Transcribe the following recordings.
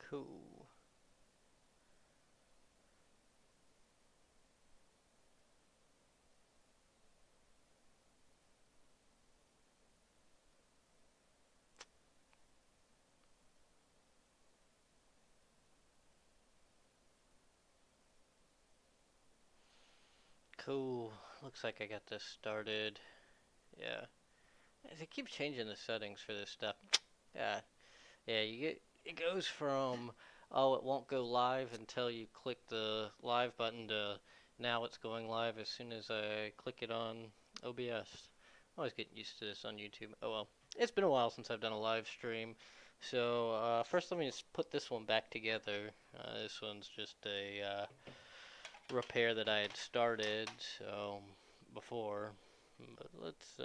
Cool. Cool. Looks like I got this started. Yeah. They keep changing the settings for this stuff. Yeah. Yeah, you get it goes from oh it won't go live until you click the live button to now it's going live as soon as I click it on OBS. I'm always getting used to this on YouTube. Oh well. It's been a while since I've done a live stream. So first let me just put this one back together. This one's just a repair that I had started so before. But let's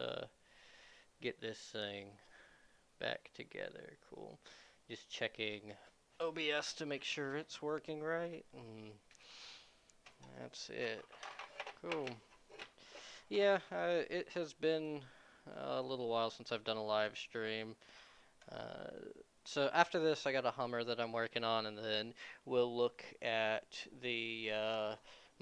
get this thing back together. Cool. Just checking OBS to make sure it's working right. And that's it. Cool. Yeah, it has been a little while since I've done a live stream. Uh, so after this, I got a Hummer that I'm working on, and then we'll look at the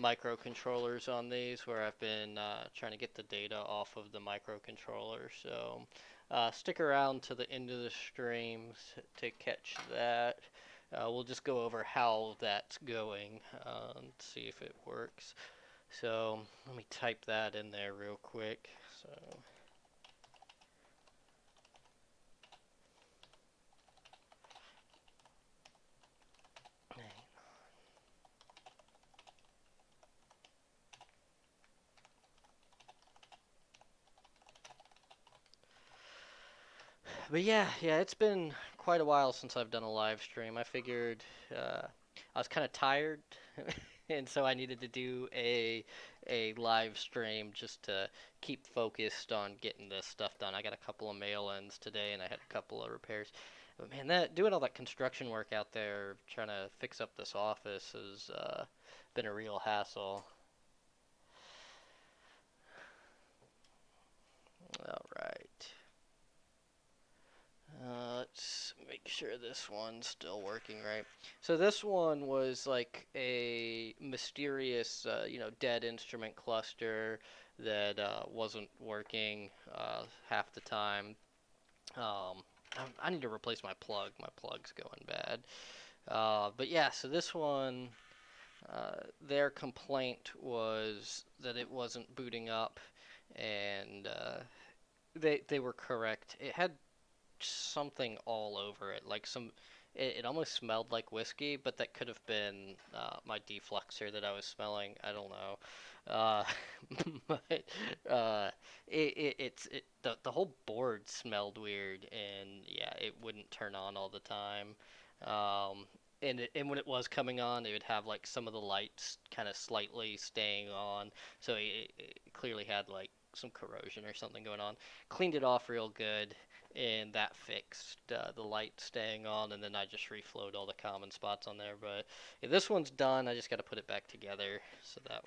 microcontrollers on these, where I've been trying to get the data off of the microcontroller. So stick around to the end of the stream to catch that. We'll just go over how that's going and see if it works. So let me type that in there real quick. So but yeah, it's been quite a while since I've done a live stream. I figured I was kind of tired, and so I needed to do a live stream just to keep focused on getting this stuff done. I got a couple of mail-ins today, and I had a couple of repairs. But man, that doing all that construction work out there, trying to fix up this office has been a real hassle. All right. Let's make sure this one's still working right. So this one was like a mysterious, dead instrument cluster that wasn't working half the time. Um, I need to replace my plug. My plug's going bad. But yeah, so this one, their complaint was that it wasn't booting up, and they were correct. It had something all over it. Like it almost smelled like whiskey, but that could have been my defluxer that I was smelling. I don't know. Uh, but the whole board smelled weird, and yeah, it wouldn't turn on all the time. Um, and when it was coming on, it would have like some of the lights kind of slightly staying on, so it clearly had like some corrosion or something going on. Cleaned it off real good, and that fixed the light staying on, and then I just reflowed all the common spots on there. But if this one's done, I just got to put it back together, so that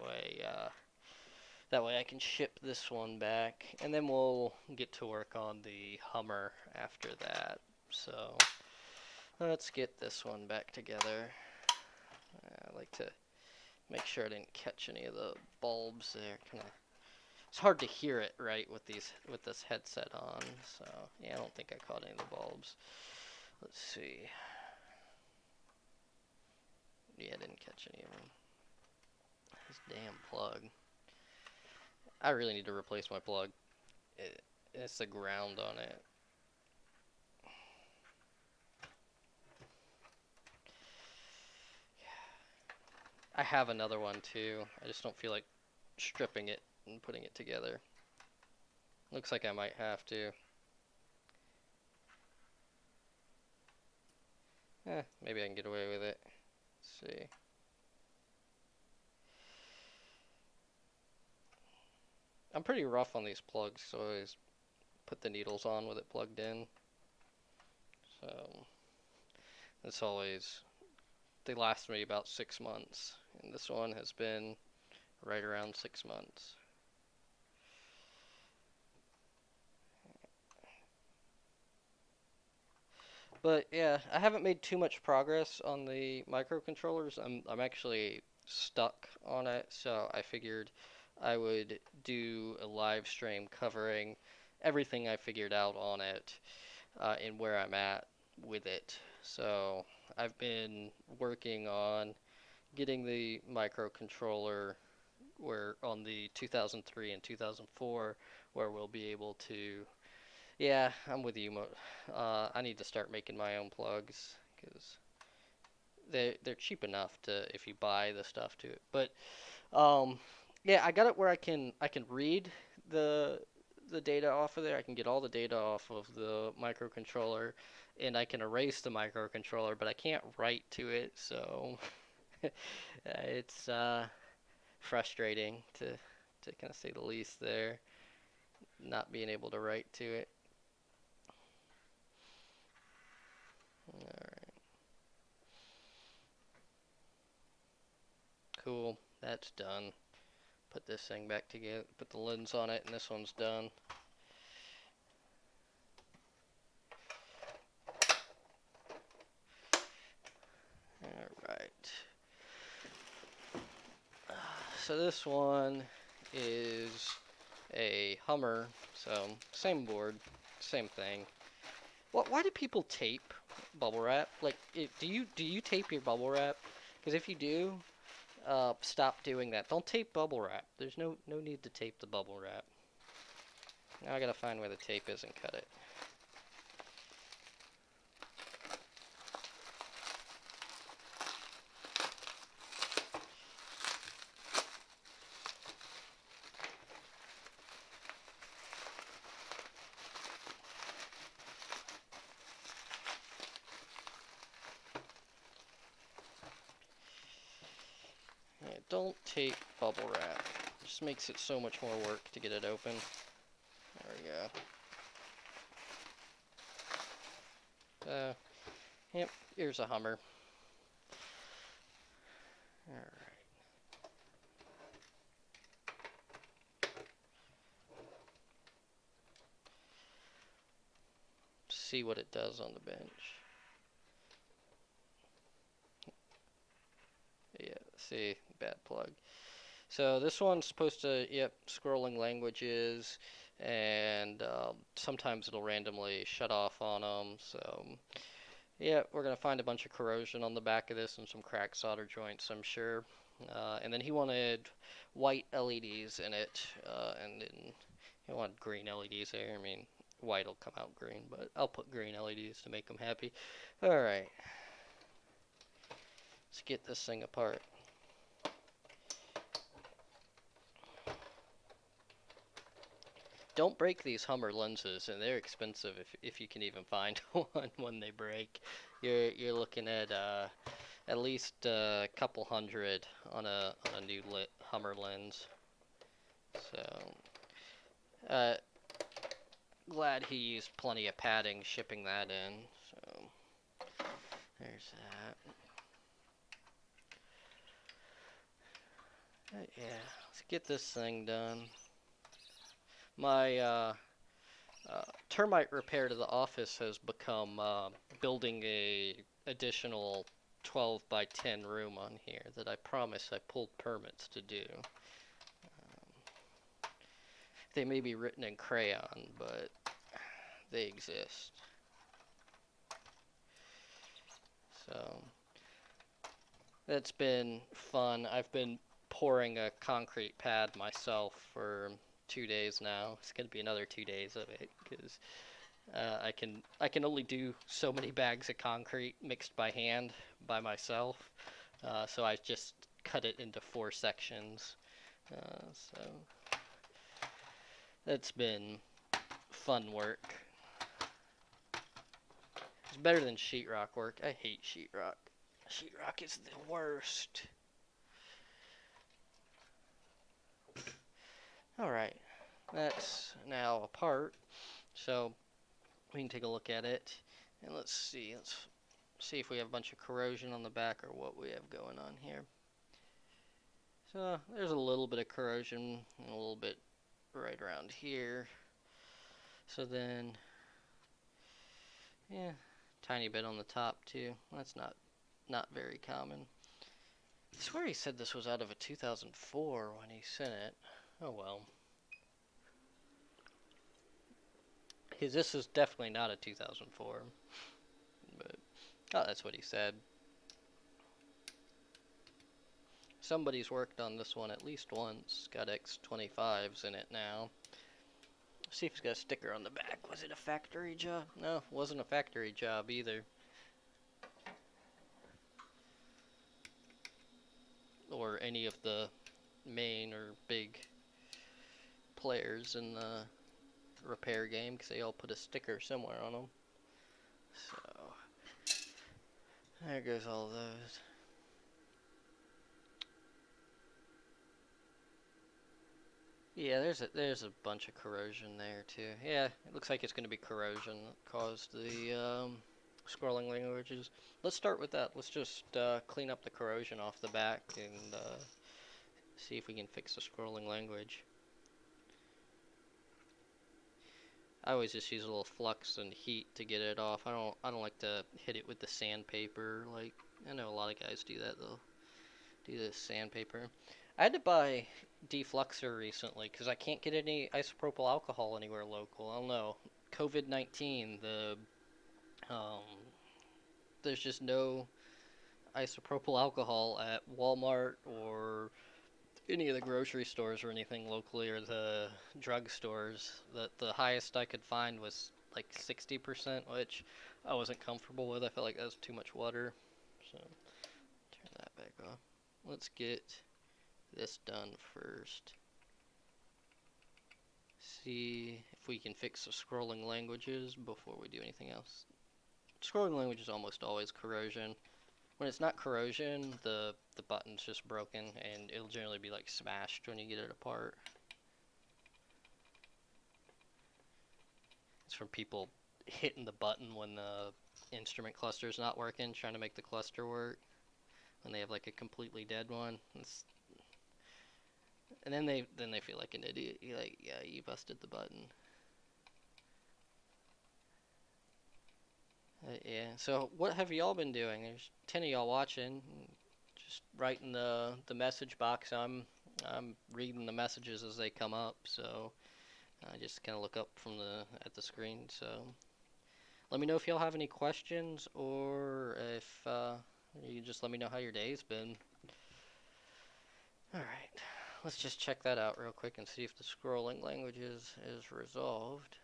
way I can ship this one back, and then we'll get to work on the Hummer after that. So let's get this one back together. I like to make sure I didn't catch any of the bulbs there. It's hard to hear it right with this headset on. So yeah, I don't think I caught any of the bulbs. Let's see. Yeah, I didn't catch any of them. This damn plug. I really need to replace my plug. It's the ground on it. I have another one too. I just don't feel like stripping it and putting it together. Looks like I might have to. Maybe I can get away with it. Let's see. I'm pretty rough on these plugs, so I always put the needles on with it plugged in. So it's always, they last me about 6 months, and this one has been right around 6 months. But yeah, I haven't made too much progress on the microcontrollers. I'm actually stuck on it, so I figured I would do a live stream covering everything I figured out on it, and where I'm at with it. So I've been working on getting the microcontroller where on the 2003 and 2004 where we'll be able to. Yeah, I'm with you. I need to start making my own plugs because they're cheap enough to if you buy the stuff to it. But um, yeah, I got it where I can read the the data off of there. I can get all the data off of the microcontroller, and I can erase the microcontroller, but I can't write to it. So it's frustrating to kind of say the least there, not being able to write to it. Alright, cool. That's done. Put this thing back together, put the lens on it, and this one's done. Alright. So this one is a Hummer, so same board, same thing. Why do people tape bubble wrap? Like, do you tape your bubble wrap? Because if you do, stop doing that. Don't tape bubble wrap. There's no need to tape the bubble wrap. Now I gotta find where the tape is and cut it. Yeah, don't tape bubble wrap. It just makes it so much more work to get it open. There we go. Yep, here's a Hummer. Alright. See what it does on the bench. Yeah, see, bad plug. So this one's supposed to, yep, scrolling languages, and sometimes it'll randomly shut off on them. So yeah, we're gonna find a bunch of corrosion on the back of this and some cracked solder joints, I'm sure. And then he wanted white LEDs in it, and then he wanted green LEDs there. I mean, white will come out green, but I'll put green LEDs to make him happy. All right, let's get this thing apart. Don't break these Hummer lenses, and they're expensive if you can even find one when they break. You're looking at least a couple hundred on a new Hummer lens. So uh, glad he used plenty of padding shipping that in. So there's that. Yeah, let's get this thing done. My termite repair to the office has become building a additional 12 by 10 room on here that I promise I pulled permits to do. They may be written in crayon, but they exist. So that's been fun. I've been pouring a concrete pad myself for 2 days now. It's gonna be another 2 days of it because I can only do so many bags of concrete mixed by hand by myself. So I just cut it into 4 sections. So that's been fun work. It's better than sheetrock work. I hate sheetrock. Sheetrock is the worst. Alright, that's now apart. So we can take a look at it. And let's see if we have a bunch of corrosion on the back or what we have going on here. So there's a little bit of corrosion and a little bit right around here. So then, yeah, Tiny bit on the top too. That's not very common. I swear he said this was out of a 2004 when he sent it. Oh well. This is definitely not a 2004. But oh, that's what he said. Somebody's worked on this one at least once. Got X25s in it now. See if it's got a sticker on the back. Was it a factory job? No, it wasn't a factory job either. Or any of the main or big players in the repair game, because they all put a sticker somewhere on them. So, there goes all those. Yeah, there's a bunch of corrosion there too. Yeah, it looks like it's going to be corrosion that caused the scrolling languages. Let's start with that. Let's just clean up the corrosion off the back and see if we can fix the scrolling language. I always just use a little flux and heat to get it off. I don't like to hit it with the sandpaper. Like I know a lot of guys do that. They'll do this sandpaper. I had to buy defluxer recently because I can't get any isopropyl alcohol anywhere local. I don't know. COVID-19, there's just no isopropyl alcohol at Walmart or any of the grocery stores or anything locally, or the drugstores. The highest I could find was like 60%, which I wasn't comfortable with. I felt like that was too much water. So turn that back off. Let's get this done first. See if we can fix the scrolling languages before we do anything else. Scrolling language is almost always corrosion. When it's not corrosion, the button's just broken and it'll generally be like smashed when you get it apart. It's from people hitting the button when the instrument cluster's not working, trying to make the cluster work. When they have like a completely dead one. And then they feel like an idiot. You're like, yeah, you busted the button. Yeah. So what have y'all been doing? There's 10 of y'all watching. Just write in the message box. I'm reading the messages as they come up. So I just kind of look up from at the screen. So let me know if y'all have any questions, or if you just let me know how your day's been. All right. Let's just check that out real quick and see if the scrolling languages is resolved.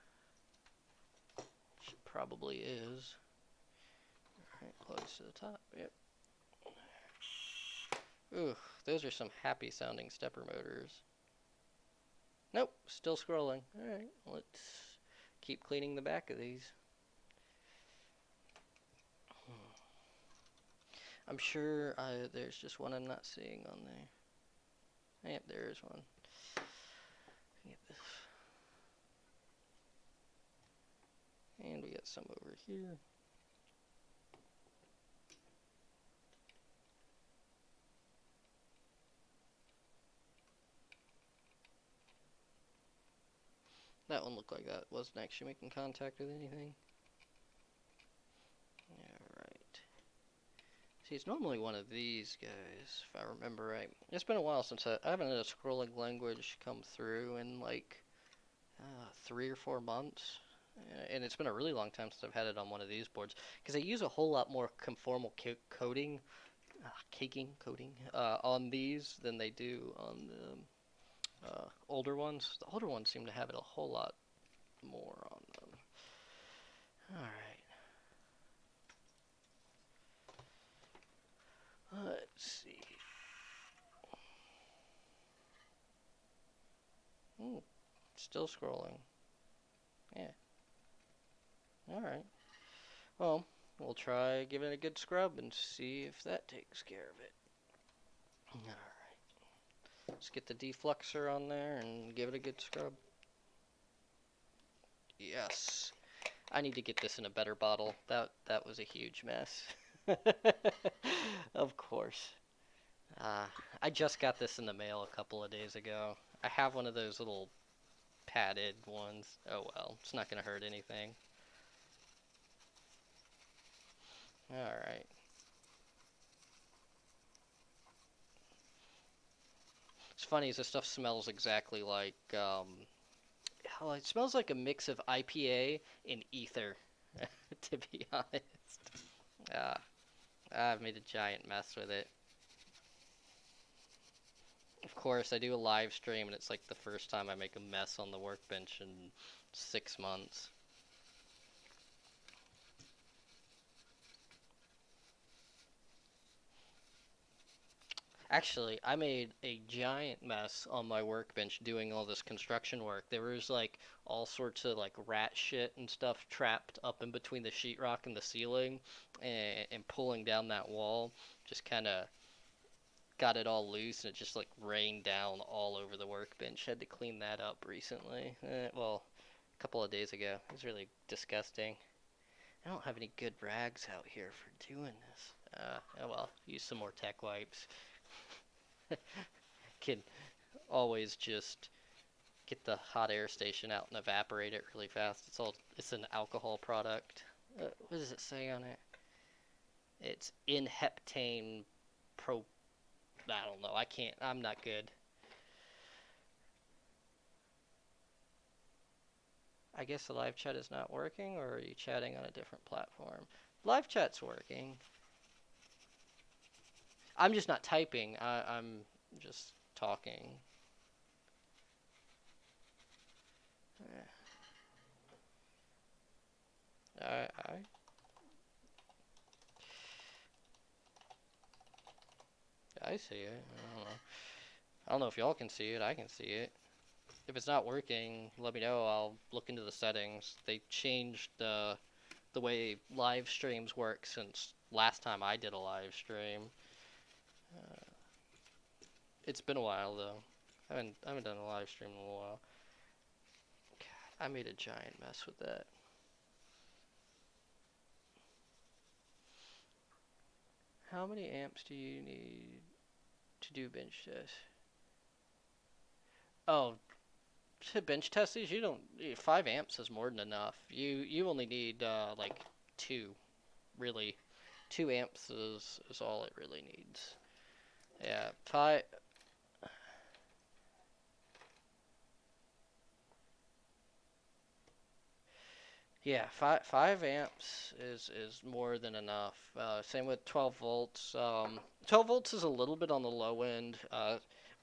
It probably is. Alright, close to the top. Yep. Ooh, those are some happy sounding stepper motors. Nope, still scrolling. Alright, let's keep cleaning the back of these. I'm sure there's just one I'm not seeing on there. Yep, there is one. Get this. And we got some over here. That one looked like that wasn't actually making contact with anything. Alright. See, it's normally one of these guys, if I remember right. It's been a while since I haven't had a scrolling language come through in like 3 or 4 months. And it's been a really long time since I've had it on one of these boards, because they use a whole lot more conformal coating on these than they do on the older ones. The older ones seem to have it a whole lot more on them. Alright. Let's see. Ooh, still scrolling. Yeah. Alright. Well, we'll try giving it a good scrub and see if that takes care of it. Alright. Let's get the defluxer on there and give it a good scrub. Yes. I need to get this in a better bottle. That was a huge mess. Of course. I just got this in the mail a couple of days ago. I have one of those little padded ones. Oh well, it's not gonna hurt anything. Alright. It's funny, is this stuff smells exactly like, oh, it smells like a mix of IPA and ether, to be honest. Uh, I've made a giant mess with it. Of course, I do a live stream, and it's like the first time I make a mess on the workbench in 6 months. Actually, I made a giant mess on my workbench doing all this construction work. There was like all sorts of like rat shit and stuff trapped up in between the sheetrock and the ceiling, and pulling down that wall just kind of got it all loose, and it just like rained down all over the workbench. Had to clean that up recently. Well, a couple of days ago. It was really disgusting. I don't have any good rags out here for doing this. Oh well, use some more tech wipes. Can always just get the hot air station out and evaporate it really fast. It's an alcohol product. What does it say on it? It's in heptane pro. I don't know. I can't. I'm not good. I guess the live chat is not working, or are you chatting on a different platform? Live chat's working. I'm just not typing. I'm just talking. I I see it. I don't know. I don't know if y'all can see it. I can see it. If it's not working, let me know. I'll look into the settings. They changed the way live streams work since last time I did a live stream. Uh, it's been a while though. I haven't done a live stream in a little while. God, I made a giant mess with that. How many amps do you need to do bench tests? Oh, to bench test these, you don't. 5 amps is more than enough. You only need like two, really. 2 amps is all it really needs. Yeah, five. Yeah, five amps is more than enough. Same with 12 volts. 12 volts is a little bit on the low end.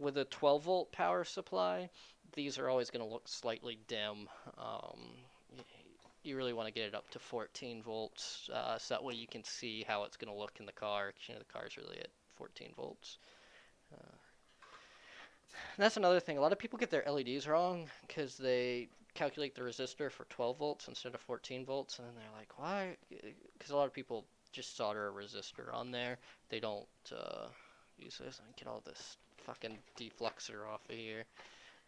With a 12 volt power supply, these are always going to look slightly dim. Y- you really want to get it up to 14 volts, so that way you can see how it's going to look in the car. 'Cause, the car's really at 14 volts. Uh, And that's another thing. A lot of people get their LEDs wrong because they calculate the resistor for 12 volts instead of 14 volts, and then they're like, why? Because a lot of people just solder a resistor on there. They don't use this. And get all this fucking defluxer off of here.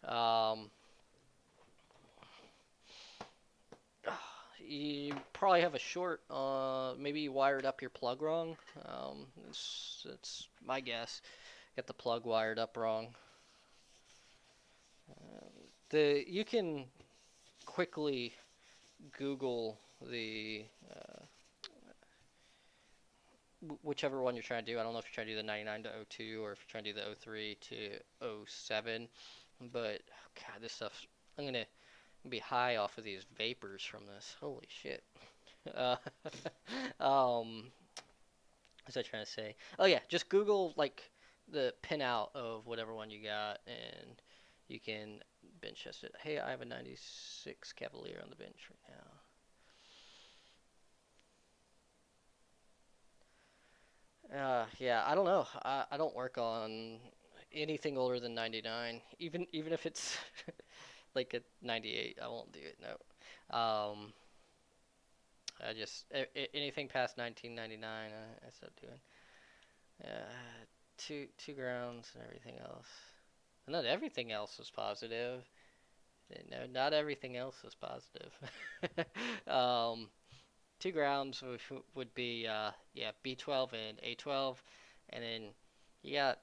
Um, you probably have a short. Maybe you wired up your plug wrong. It's my guess. Get the plug wired up wrong. You can quickly Google the whichever one you're trying to do. I don't know if you're trying to do the 99 to 02 or if you're trying to do the 03 to 07. But God, this stuff. I'm gonna be high off of these vapors from this. Holy shit. Uh, um, what was I trying to say? Oh yeah, just Google like the pinout of whatever one you got, and you can bench test it. Hey, I have a 96 Cavalier on the bench right now. Yeah, I don't know. I don't work on anything older than 99. Even if it's like a 98, I won't do it. No. I just anything past 1999, I stop doing. Two grounds and everything else. Not everything else is positive. No, not everything else is positive. um, 2 grounds would be yeah, B12 and A12, and then you got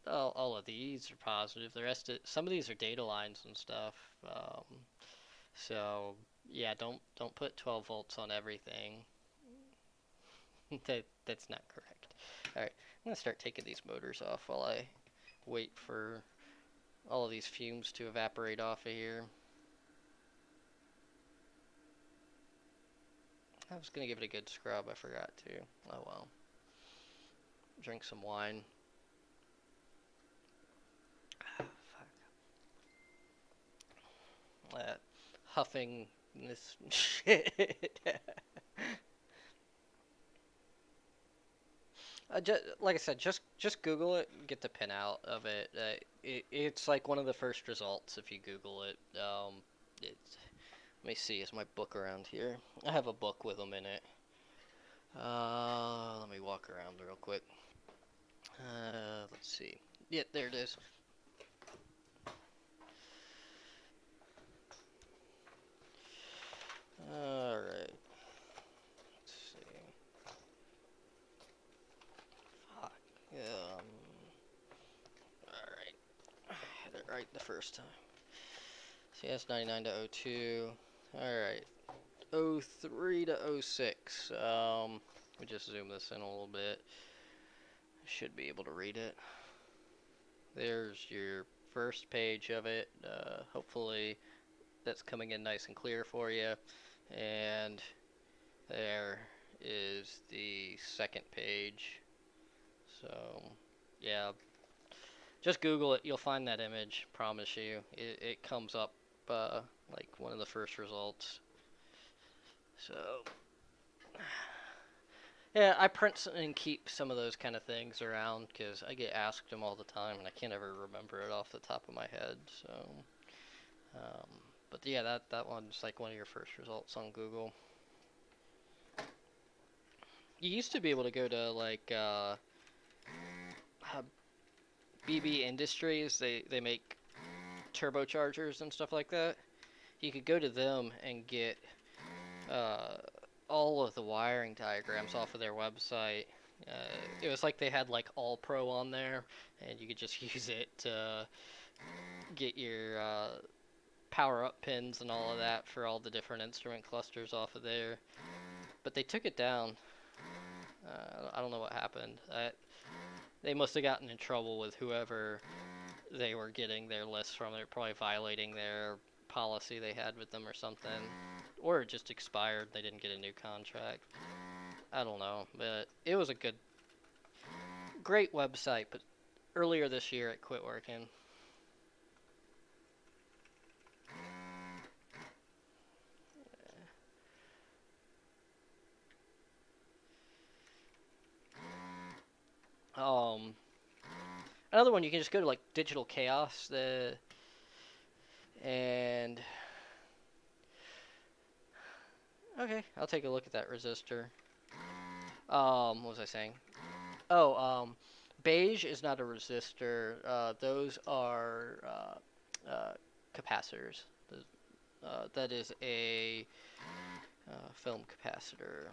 all of these are positive. The rest of some of these are data lines and stuff. So yeah, don't put 12 volts on everything. That's not correct. Alright, I'm gonna start taking these motors off while I wait for all of these fumes to evaporate off of here. I was gonna give it a good scrub, I forgot to. Oh well. Drink some wine. Fuck. Huffing this shit. Like I said, just Google it, get the pin out of it. It's like one of the first results if you Google it. It's, let me see, is my book around here? I have a book with them in it. Let me walk around real quick. Let's see. Yeah, there it is. Alright. Let's see. Fuck. Alright. Had it right the first time. CS 99 to 02. Alright. 03 to 06. Let me just zoom this in a little bit. I should be able to read it. There's your first page of it. Hopefully that's coming in nice and clear for you. And there is the second page. So, yeah. Just Google it. You'll find that image. Promise you. It comes up like one of the first results. So, yeah, I print and keep some of those kind of things around because I get asked them all the time and I can't ever remember it off the top of my head. So, but yeah, that one's like one of your first results on Google. You used to be able to go to like BB Industries. They make turbochargers and stuff like that. You could go to them and get all of the wiring diagrams off of their website. It was like they had like All Pro on there, and you could just use it to get your power up pins and all of that for all the different instrument clusters off of there. But they took it down. I don't know what happened. They must have gotten in trouble with whoever they were getting their lists from. They're probably violating their policy they had with them or something. Or it just expired. They didn't get a new contract. I don't know. But it was a great website. But earlier this year it quit working. Another one, you can just go to like Digital Chaos, and okay, I'll take a look at that resistor. What was I saying? Oh, beige is not a resistor. Those are capacitors. That is a film capacitor or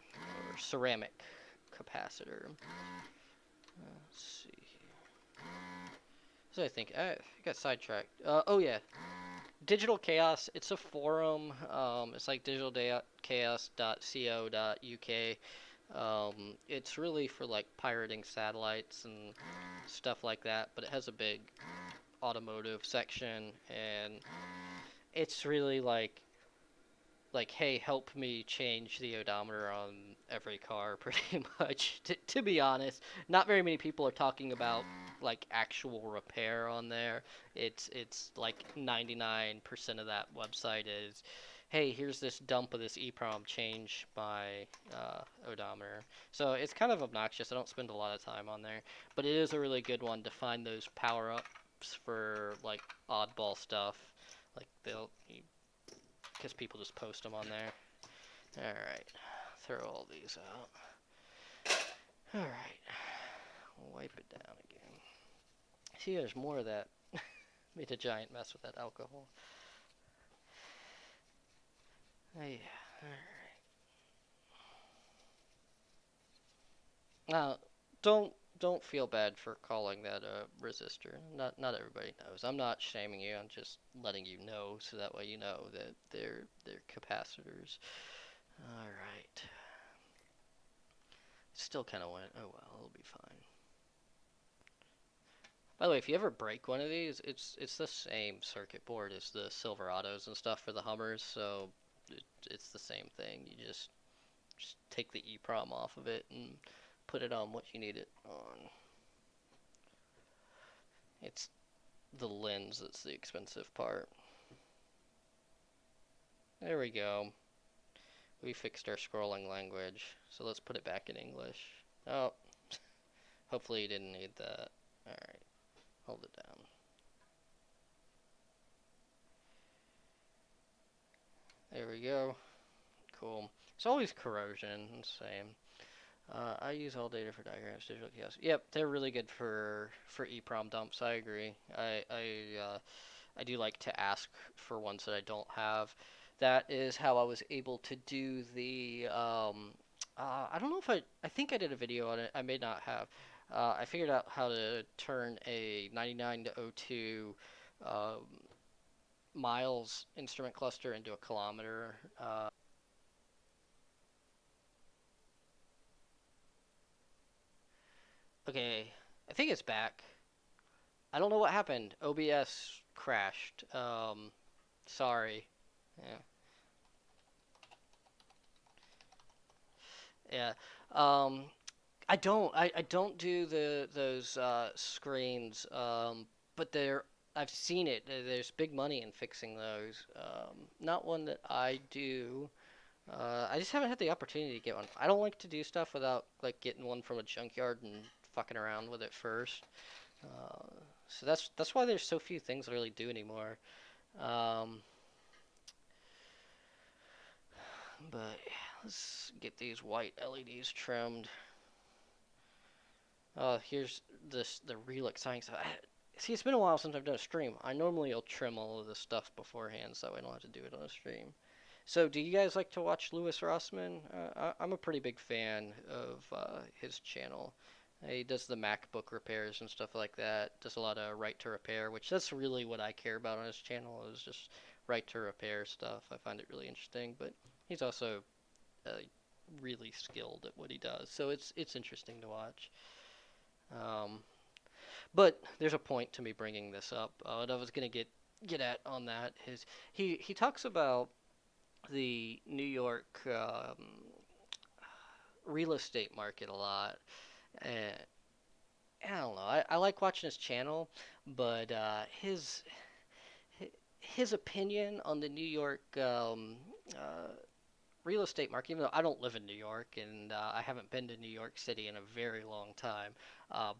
ceramic capacitor. Let's see. So I think I got sidetracked. Oh yeah, Digital Chaos. It's a forum. It's like digitalchaos.co.uk. It's really for like pirating satellites and stuff like that. But it has a big automotive section, and it's really like hey, help me change the odometer on every car, pretty much. To be honest, not very many people are talking about like actual repair on there. It's like 99% of that website is, hey, here's this dump of this EEPROM, change my odometer. So it's kind of obnoxious. I don't spend a lot of time on there, but it is a really good one to find those power ups for like oddball stuff. Like because people just post them on there. Alright, throw all these out. Alright, wipe it down again. See, there's more of that. Made a giant mess with that alcohol. Oh, yeah, alright. Don't feel bad for calling that a resistor. Not everybody knows. I'm not shaming you. I'm just letting you know so that way you know that they're capacitors. All right. Still kind of went, oh well, it'll be fine. By the way, if you ever break one of these, it's the same circuit board as the Silverados and stuff for the Hummers, so it's the same thing. You just take the EEPROM off of it and put it on what you need it on. It's the lens that's the expensive part. There we go. We fixed our scrolling language, so let's put it back in English. Oh, hopefully you didn't need that. Alright, hold it down. There we go. Cool. It's always corrosion, same. I use ALLDATA for diagrams, digital kiosks. Yep, they're really good for EEPROM dumps. I agree. I do like to ask for ones that I don't have. That is how I was able to do the. I don't know if I think I did a video on it. I may not have. I figured out how to turn a 99 to 02 miles instrument cluster into a kilometer. Okay, I think it's back. I don't know what happened. OBS crashed. Sorry. Yeah. Yeah. Um, I don't do those screens. But I've seen it. There's big money in fixing those. Not one that I do. I just haven't had the opportunity to get one. I don't like to do stuff without like getting one from a junkyard and fucking around with it first. Uh, so that's why there's so few things I really do anymore. Um, but yeah, let's get these white LEDs trimmed. Here's the real exciting stuff. See, it's been a while since I've done a stream. I normally will trim all of this stuff beforehand so I don't have to do it on a stream. So, do you guys like to watch Louis Rossmann? I'm a pretty big fan of his channel. He does the MacBook repairs and stuff like that. Does a lot of right to repair, which that's really what I care about on his channel is just right to repair stuff. I find it really interesting, but he's also really skilled at what he does, so it's interesting to watch. Um, but there's a point to me bringing this up. What I was gonna get at on that is he talks about the New York real estate market a lot. And I don't know. I like watching his channel, but his opinion on the New York real estate market, even though I don't live in New York and I haven't been to New York City in a very long time,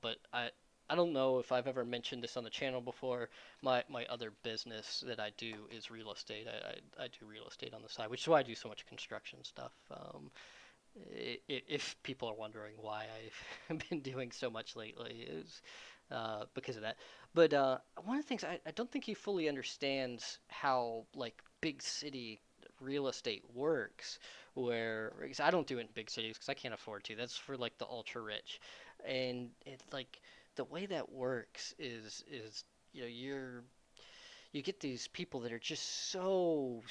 but I don't know if I've ever mentioned this on the channel before. My other business that I do is real estate. I do real estate on the side, which is why I do so much construction stuff. If people are wondering why I've been doing so much lately, is because of that. But one of the things I don't think he fully understands how like big city real estate works. Where because I don't do it in big cities because I can't afford to. That's for like the ultra rich, and it's like the way that works is you know you get these people that are just so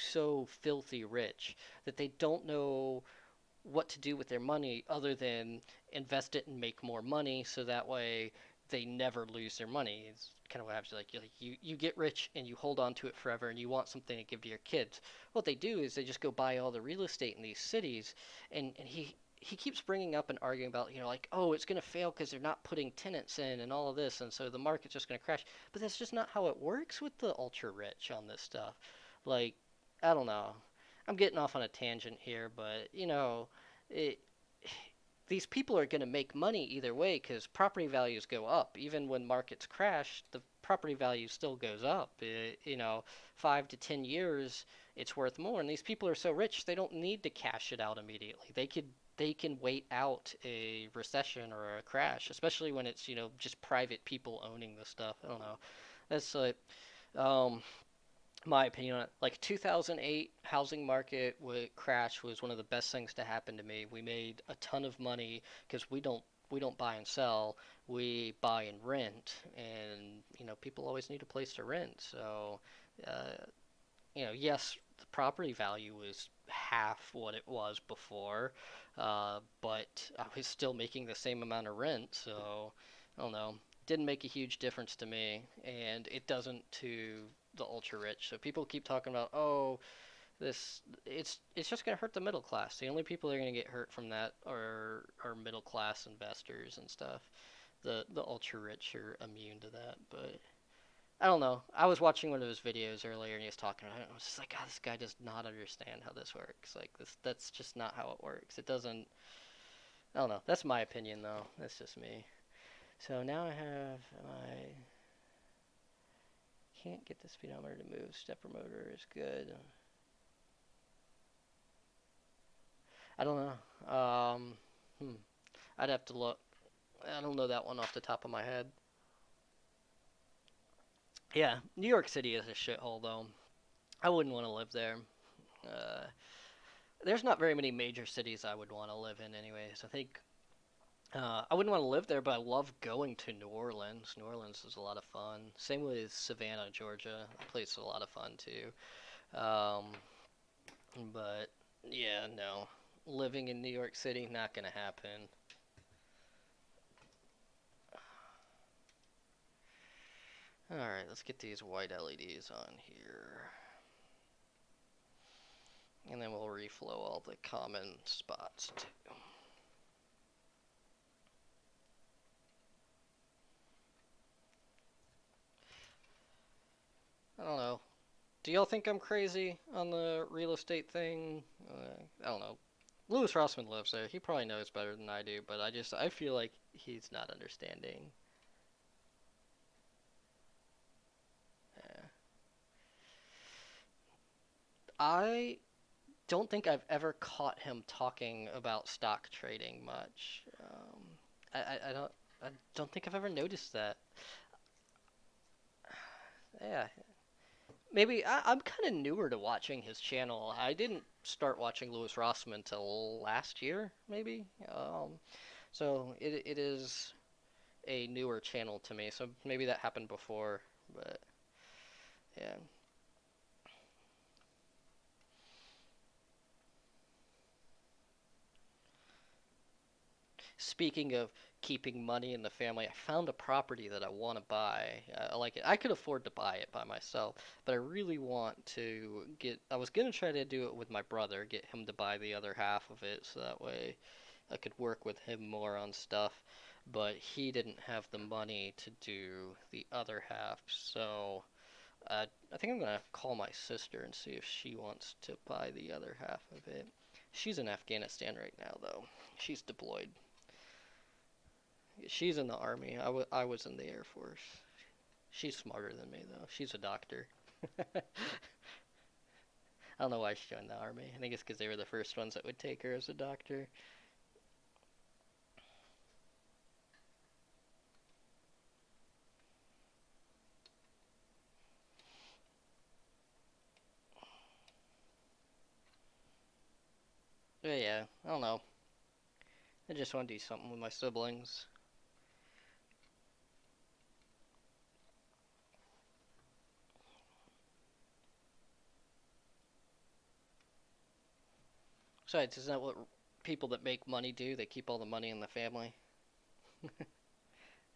filthy rich that they don't know what to do with their money other than invest it and make more money so that way they never lose their money. It's kind of what happens. Like you get rich and you hold on to it forever and you want something to give to your kids. What they do is they just go buy all the real estate in these cities, and he keeps bringing up and arguing about, like, oh, it's going to fail because they're not putting tenants in and all of this, and so the market's just going to crash. But that's just not how it works with the ultra rich on this stuff. Like, I don't know. I'm getting off on a tangent here, but it, these people are going to make money either way because property values go up. Even when markets crash, the property value still goes up. 5 to 10 years, it's worth more. And these people are so rich, they don't need to cash it out immediately. They can wait out a recession or a crash, especially when it's just private people owning the stuff. I don't know. That's like um, my opinion on it. Like 2008 housing market crash was one of the best things to happen to me. We made a ton of money because we don't buy and sell. We buy and rent, and people always need a place to rent. So uh, yes, the property value was half what it was before, but I was still making the same amount of rent, so I don't know. Didn't make a huge difference to me, and it doesn't to the ultra rich. So people keep talking about, oh, it's just gonna hurt the middle class. The only people that are gonna get hurt from that are middle class investors and stuff. The ultra rich are immune to that, but I don't know. I was watching one of his videos earlier and he was talking about it. I was just like, God, this guy does not understand how this works. Like that's just not how it works. It doesn't. I don't know. That's my opinion though. That's just me. So now I have my can't get the speedometer to move. Stepper motor is good. I don't know. I'd have to look. I don't know that one off the top of my head. Yeah, New York City is a shithole though. I wouldn't want to live there. Uh, there's not very many major cities I would want to live in, anyways. I think I wouldn't want to live there, but I love going to New Orleans. New Orleans is a lot of fun. Same with Savannah, Georgia. That place is a lot of fun too. Um, but yeah, no, living in New York City not gonna happen. All right, let's get these white LEDs on here, and then we'll reflow all the common spots too. I don't know. Do y'all think I'm crazy on the real estate thing? I don't know. Louis Rossman lives there. He probably knows better than I do, but I feel like he's not understanding. Yeah. I don't think I've ever caught him talking about stock trading much. I don't think I've ever noticed that. Yeah, maybe I'm kind of newer to watching his channel. I didn't start watching Louis Rossman until last year, maybe. So it is a newer channel to me. So maybe that happened before, but yeah. Speaking of keeping money in the family, I found a property that I want to buy. I like it. I could afford to buy it by myself, but I really want to get. I was gonna try to do it with my brother, get him to buy the other half of it, so that way I could work with him more on stuff. But he didn't have the money to do the other half, so I think I'm gonna call my sister and see if she wants to buy the other half of it. She's in Afghanistan right now, though. She's deployed. She's in the army. I was in the Air Force. She's smarter than me, though. She's a doctor. I don't know why she joined the army. I think it's because they were the first ones that would take her as a doctor. But yeah, I don't know. I just want to do something with my siblings. Besides, isn't that what people that make money do? They keep all the money in the family.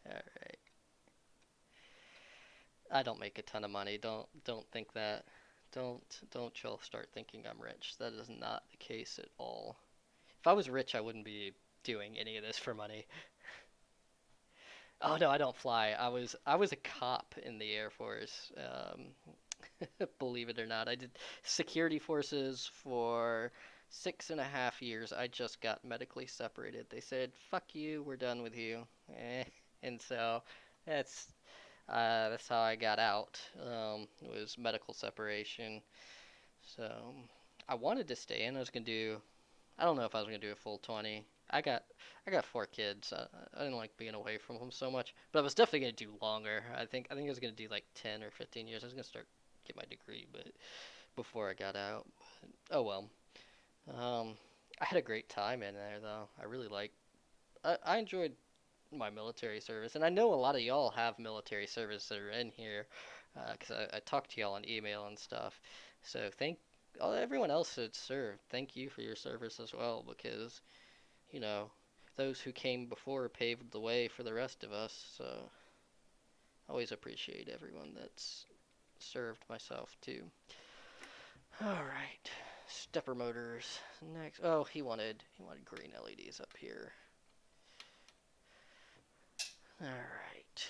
Alright. I don't make a ton of money. Don't think that. Don't y'all start thinking I'm rich. That is not the case at all. If I was rich, I wouldn't be doing any of this for money. Oh no, I don't fly. I was a cop in the Air Force. Believe it or not, I did security forces for 6.5 years. I just got medically separated. They said, "Fuck you, we're done with you," and so that's that's how I got out. It was medical separation. So I wanted to stay in. I was gonna do. I don't know if I was gonna do a full 20. I got 4 kids. I didn't like being away from them so much, but I was definitely gonna do longer. I think I was gonna do like 10 or 15 years. I was gonna start get my degree, but before I got out. But, oh well. Um, I had a great time in there though. I really like. I enjoyed my military service, and I know a lot of y'all have military service that are in here, because I talked to y'all on email and stuff. So thank everyone else that served. Thank you for your service as well, because you know those who came before paved the way for the rest of us. So always appreciate everyone that's served, myself too. All right, stepper motors next. Oh, he wanted green LEDs up here. All right,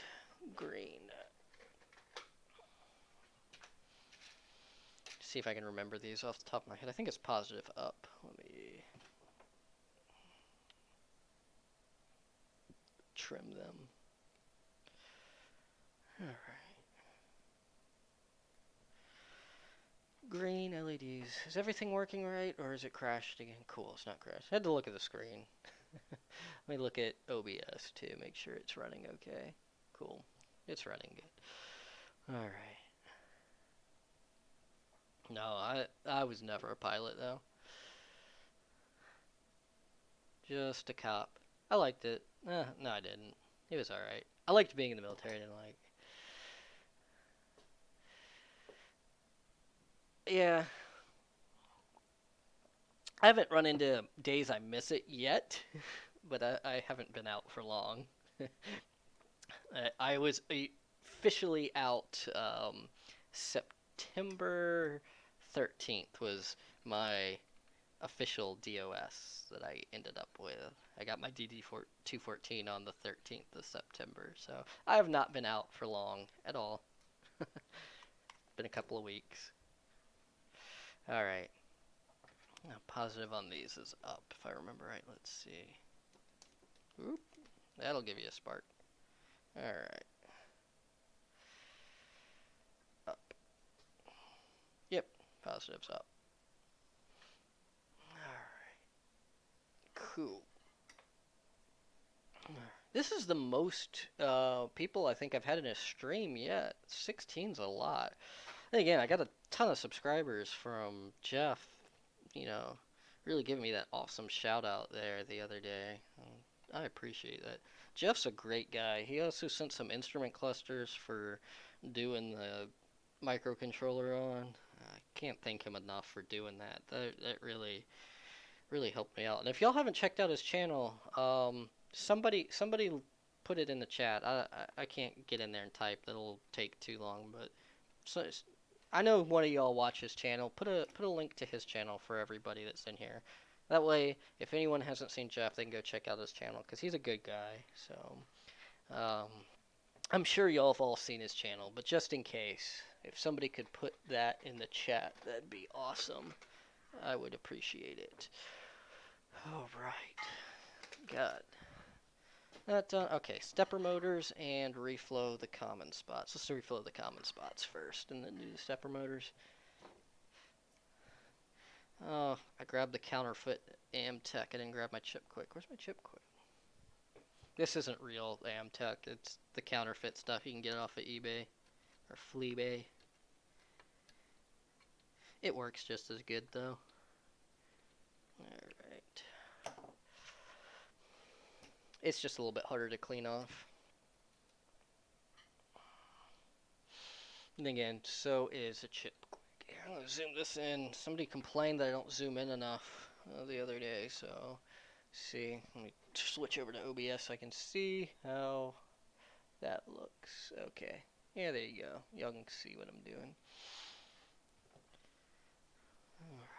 green. See if I can remember these off the top of my head. I think it's positive up. Let me trim them. All right. Green LEDs. Is everything working right, or is it crashed again? Cool, it's not crashed. I had to look at the screen. Let me look at OBS too, make sure it's running okay. Cool, it's running good. All right. No, I was never a pilot though. Just a cop. I liked it. No, I didn't. It was all right. I liked being in the military. And yeah, I haven't run into days I miss it yet, but I haven't been out for long. I was officially out September 13th was my official DOS that I ended up with. I got my DD-214 on the 13th of September, so I have not been out for long at all. Been a couple of weeks. All right. Now, positive on these is up, if I remember right. Let's see. Oop. That'll give you a spark. All right. Up. Yep. Positive's up. All right. Cool. This is the most people I think I've had in a stream yet. 16's a lot. And again, I got a ton of subscribers from Jeff, really giving me that awesome shout out there the other day. I appreciate that. Jeff's a great guy. He also sent some instrument clusters for doing the microcontroller on. I can't thank him enough for doing that. That really helped me out. And if y'all haven't checked out his channel, somebody put it in the chat. I can't get in there and type. That'll take too long. But so I know one of y'all watch his channel. Put a link to his channel for everybody that's in here. That way, if anyone hasn't seen Jeff, they can go check out his channel because he's a good guy. So I'm sure y'all have all seen his channel, but just in case, if somebody could put that in the chat, that'd be awesome. I would appreciate it. All right. Got that done. Okay, stepper motors and reflow the common spots. Let's reflow the common spots first and then do the stepper motors. Oh, I grabbed the counterfeit Amtech. I didn't grab my chip quick. Where's my chip quick? This isn't real Amtech. It's the counterfeit stuff you can get off of eBay or Fleabay. It works just as good though. Alright. It's just a little bit harder to clean off. And again, so is a chip quick. Here, I'm going to zoom this in. Somebody complained that I don't zoom in enough the other day, so see. Let me switch over to OBS so I can see how that looks. Okay. Yeah, there you go. Y'all can see what I'm doing. Alright.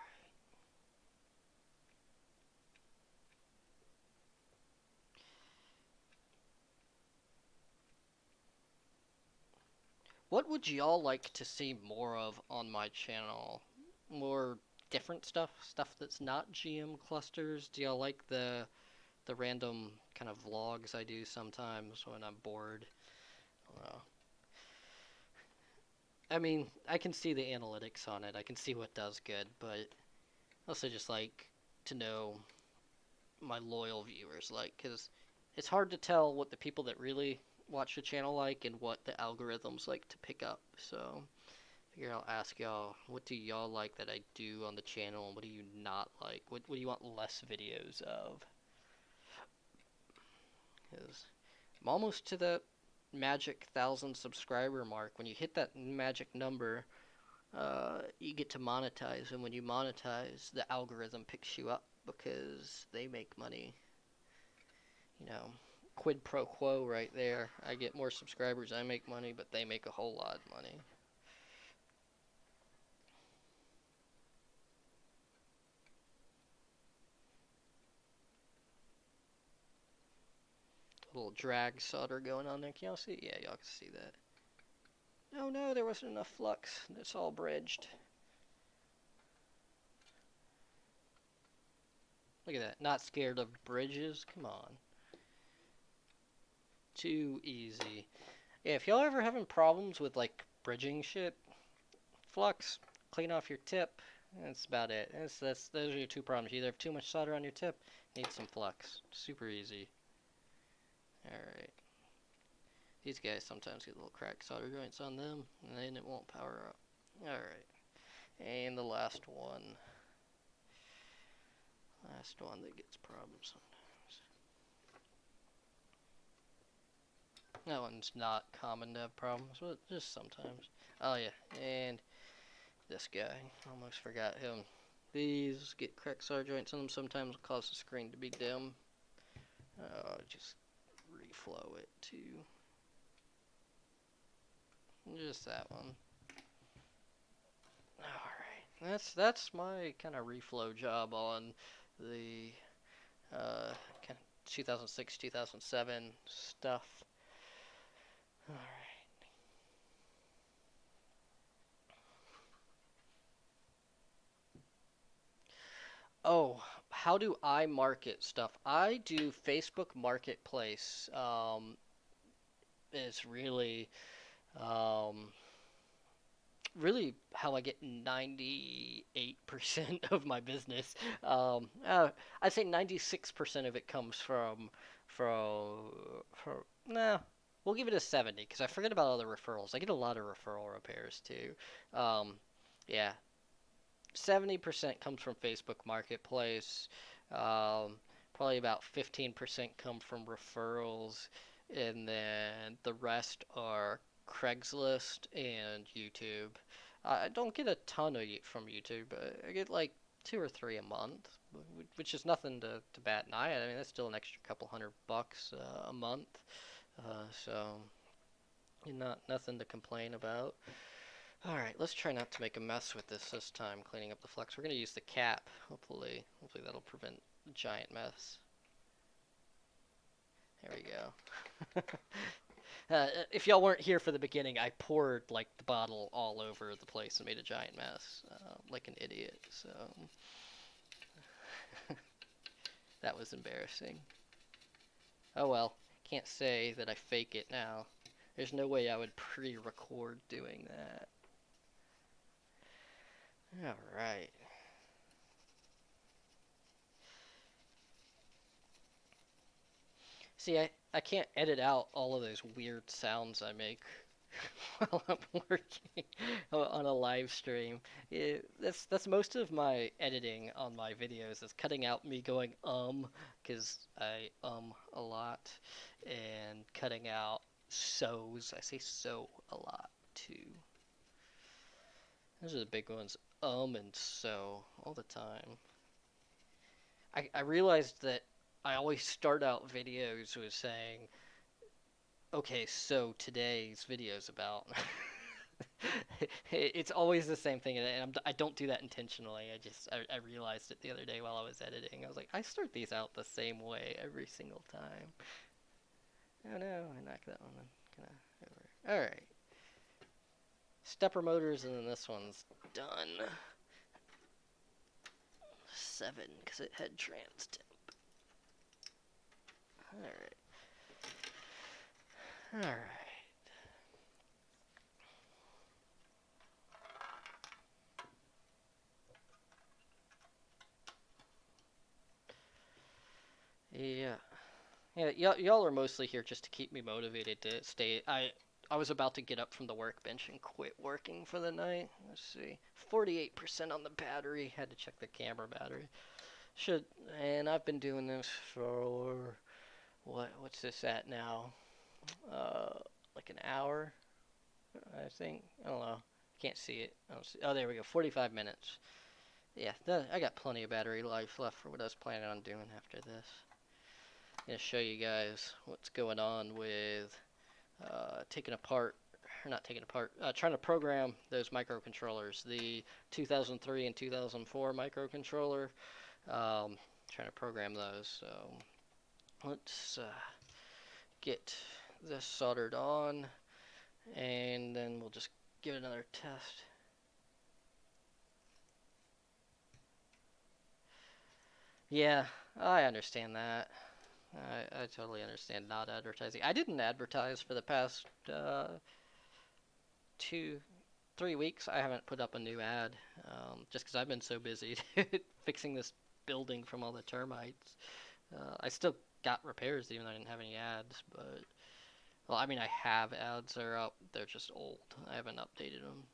What would y'all like to see more of on my channel? More different stuff? Stuff that's not GM clusters? Do y'all like the random kind of vlogs I do sometimes when I'm bored? I don't know. I mean, I can see the analytics on it. I can see what does good, but I also just like to know my loyal viewers like, because it's hard to tell what the people that really watch the channel like and what the algorithms like to pick up. So I figure I'll ask y'all, what do y'all like that I do on the channel, and what do you not like? What do you want less videos of? Because I'm almost to the magic 1,000 subscriber mark. When you hit that magic number, you get to monetize, and when you monetize, the algorithm picks you up because they make money. You know, quid pro quo right there. I get more subscribers, I make money, but they make a whole lot of money. A little drag solder going on there. Can y'all see? Yeah, y'all can see that. Oh no, there wasn't enough flux. It's all bridged. Look at that. Not scared of bridges? Come on. Too easy. Yeah, if y'all ever having problems with like bridging shit, flux, clean off your tip. That's about it. Those are your two problems. You either have too much solder on your tip, need some flux. Super easy. Alright. These guys sometimes get little cracked solder joints on them, and then it won't power up. Alright. And the last one. Last one that gets problems sometimes. That one's not common to have problems, but just sometimes. Oh yeah, and this guy. Almost forgot him. These get cracked solder joints on them. Sometimes cause the screen to be dim. Just reflow it to just that one. Alright, that's my kind of reflow job on the kind of 2006, 2007 stuff. Alright. Oh, how do I market stuff? I do Facebook Marketplace. Is um, really how I get 98% of my business. I'd say 96% of it comes from nah. We'll give it a 70 because I forget about other referrals. I get a lot of referral repairs too. Um, yeah, 70% comes from Facebook Marketplace. Probably about 15% come from referrals, and then the rest are Craigslist and YouTube. I don't get a ton from YouTube, but I get like two or three a month, which is nothing to bat an eye at. I mean, that's still an extra couple $100 a month, so not nothing to complain about. Alright, let's try not to make a mess with this time, cleaning up the flux. We're going to use the cap, hopefully that'll prevent a giant mess. There we go. If y'all weren't here for the beginning, I poured like the bottle all over the place and made a giant mess, like an idiot, so that was embarrassing. Oh well, can't say that I fake it now. There's no way I would pre-record doing that. Alright. See, I can't edit out all of those weird sounds I make while I'm working on a live stream. That's most of my editing on my videos is cutting out me going because I a lot, and cutting out so's. I say so a lot too. Those are the big ones. And so all the time. I realized that I always start out videos with saying, okay, so today's video's about. It's always the same thing, and I don't do that intentionally. I realized it the other day while I was editing. I was like, I start these out the same way every single time. Oh no, I knocked that one kind of over. All right, stepper motors, and then this one's done. 7, because it had trans temp. Alright. Alright. Yeah. Yeah, y'all are mostly here just to keep me motivated to stay. I was about to get up from the workbench and quit working for the night. Let's see. 48% on the battery. Had to check the camera battery. And I've been doing this for what's this at now? Like an hour, I think. I don't know. Can't see it. Oh, there we go. 45 minutes. Yeah, I got plenty of battery life left for what I was planning on doing after this. I'm gonna show you guys what's going on with taking apart, or not taking apart, trying to program those microcontrollers. The 2003 and 2004 microcontroller, trying to program those. So let's get this soldered on, and then we'll just give it another test. Yeah, I understand that. I totally understand not advertising. I didn't advertise for the past 2, 3 weeks. I haven't put up a new ad just because I've been so busy fixing this building from all the termites. I still got repairs even though I didn't have any ads, but well, I mean I have ads. They're up. They're just old. I haven't updated them.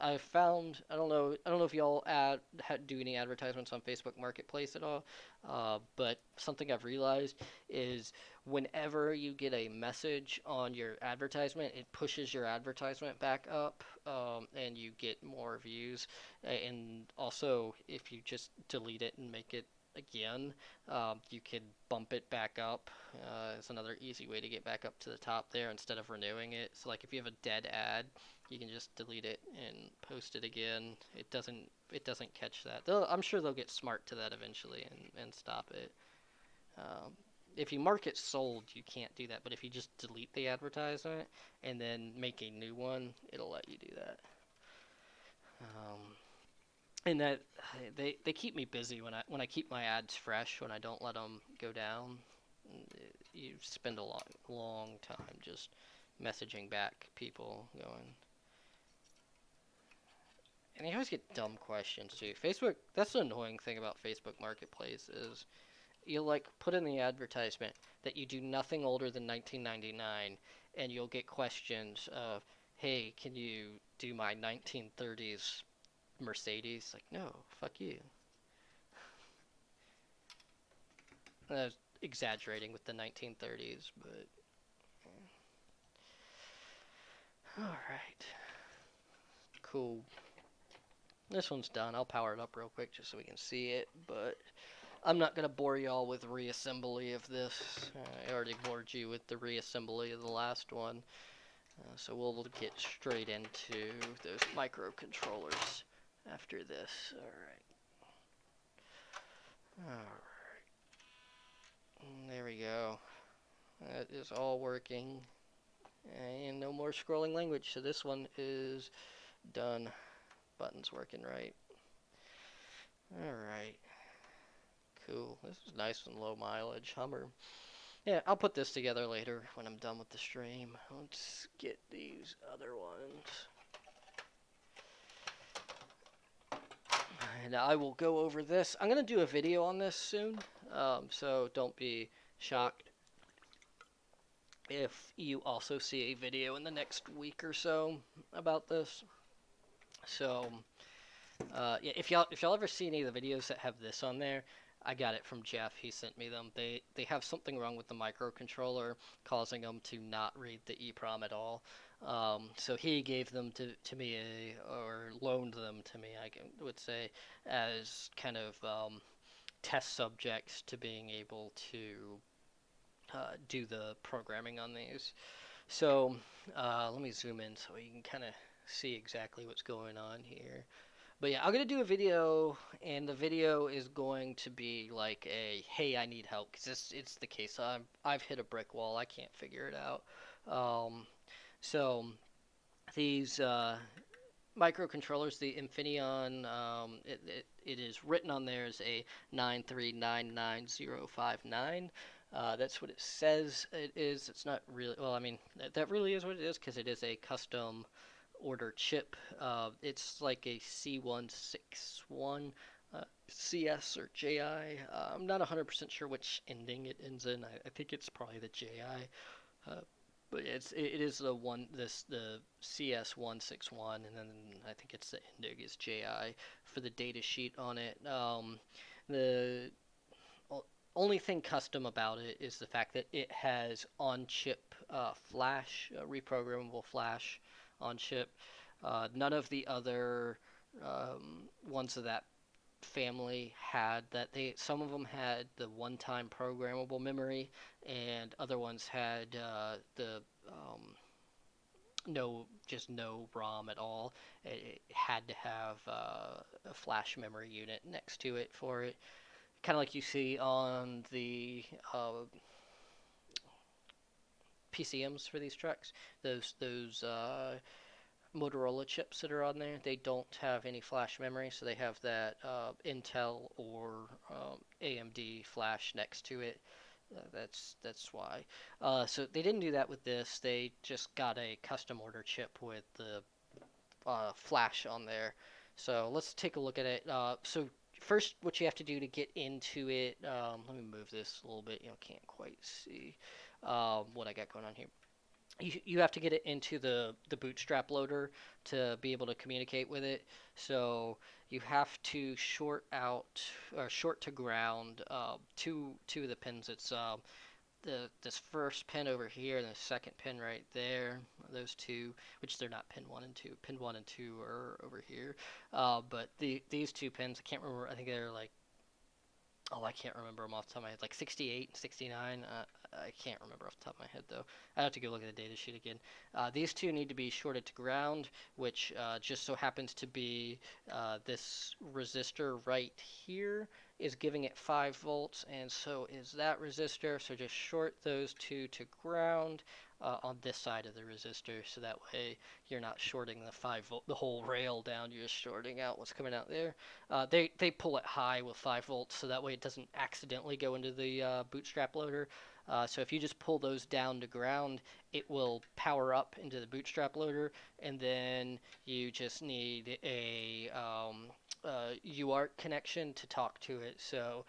I found I don't know if y'all do any advertisements on Facebook Marketplace at all, but something I've realized is whenever you get a message on your advertisement, it pushes your advertisement back up, and you get more views. And also, if you just delete it and make it again, you can bump it back up. It's another easy way to get back up to the top there instead of renewing it. So like if you have a dead ad, you can just delete it and post it again. It doesn't catch that. I'm sure they'll get smart to that eventually and stop it. Um, if you mark it sold, you can't do that. But if you just delete the advertisement and then make a new one, it'll let you do that. Um, and that they keep me busy when I keep my ads fresh, when I don't let them go down. You spend a long time just messaging back people going. And you always get dumb questions too. Facebook, that's the annoying thing about Facebook Marketplace is you'll like put in the advertisement that you do nothing older than 1999 and you'll get questions of, "Hey, can you do my 1930s Mercedes?" Like, "No, fuck you." I was exaggerating with the 1930s, but all right. Cool. This one's done. I'll power it up real quick just so we can see it, but I'm not going to bore y'all with reassembly of this. I already bored you with the reassembly of the last one. So we'll get straight into those microcontrollers after this. Alright. Alright. There we go. That is all working. And no more scrolling language. So this one is done. Button's working right. Alright. Cool. This is nice and low mileage. Hummer. Yeah, I'll put this together later when I'm done with the stream. Let's get these other ones. And I will go over this. I'm going to do a video on this soon, so don't be shocked if you also see a video in the next week or so about this. So, yeah, if y'all ever see any of the videos that have this on there, I got it from Jeff. He sent me them. They have something wrong with the microcontroller, causing them to not read the EEPROM at all. So he gave them to me, or loaned them to me, would say, as kind of test subjects to being able to do the programming on these. So let me zoom in so you can kind of see exactly what's going on here. But yeah, I'm going to do a video, and the video is going to be like a, hey, I need help, because it's the case. I've hit a brick wall. I can't figure it out. So these microcontrollers, the Infineon, it is written on there as a 9399059. That's what it says it is. It's not really, well, I mean, that really is what it is, because it is a custom order chip. It's like a C161 CS or JI. I'm not 100% sure which ending it ends in. I think it's probably the JI. But it is the CS161, and then I think it's the ending is JI for the data sheet on it. The only thing custom about it is the fact that it has on-chip flash, reprogrammable flash on chip. None of the other ones of that family had that. Some of them had the one-time programmable memory, and other ones had the no ROM at all. It had to have a flash memory unit next to it for it, kind of like you see on the PCMs for these trucks. Those Motorola chips that are on there, they don't have any flash memory, so they have that Intel or AMD flash next to it. That's why. So they didn't do that with this. They just got a custom order chip with the flash on there. So let's take a look at it. So first, what you have to do to get into it. Let me move this a little bit. Can't quite see what I got going on here. You have to get it into the bootstrap loader to be able to communicate with it. So you have to short out or short to ground two of the pins. It's this first pin over here and the second pin right there. Those two, which they're not pin 1 and 2. Pin 1 and 2 are over here. But these two pins, I can't remember. I think they're like, oh, I can't remember them off the top of my head. Like 68 and 69. I can't remember off the top of my head, though. I have to go look at the data sheet again. These two need to be shorted to ground, which just so happens to be this resistor right here is giving it 5 volts, and so is that resistor. So just short those two to ground on this side of the resistor, so that way you're not shorting the 5 volt, the whole rail down. You're just shorting out what's coming out there. They pull it high with 5 volts, so that way it doesn't accidentally go into the bootstrap loader. So if you just pull those down to ground, it will power up into the bootstrap loader, and then you just need a UART connection to talk to it. So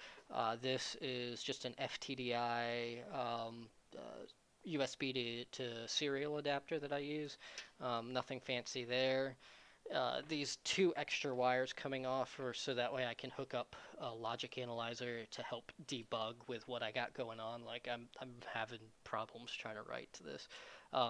this is just an FTDI USB to serial adapter that I use. Nothing fancy there. These two extra wires coming off are so that way I can hook up a logic analyzer to help debug with what I got going on. Like I'm having problems trying to write to this.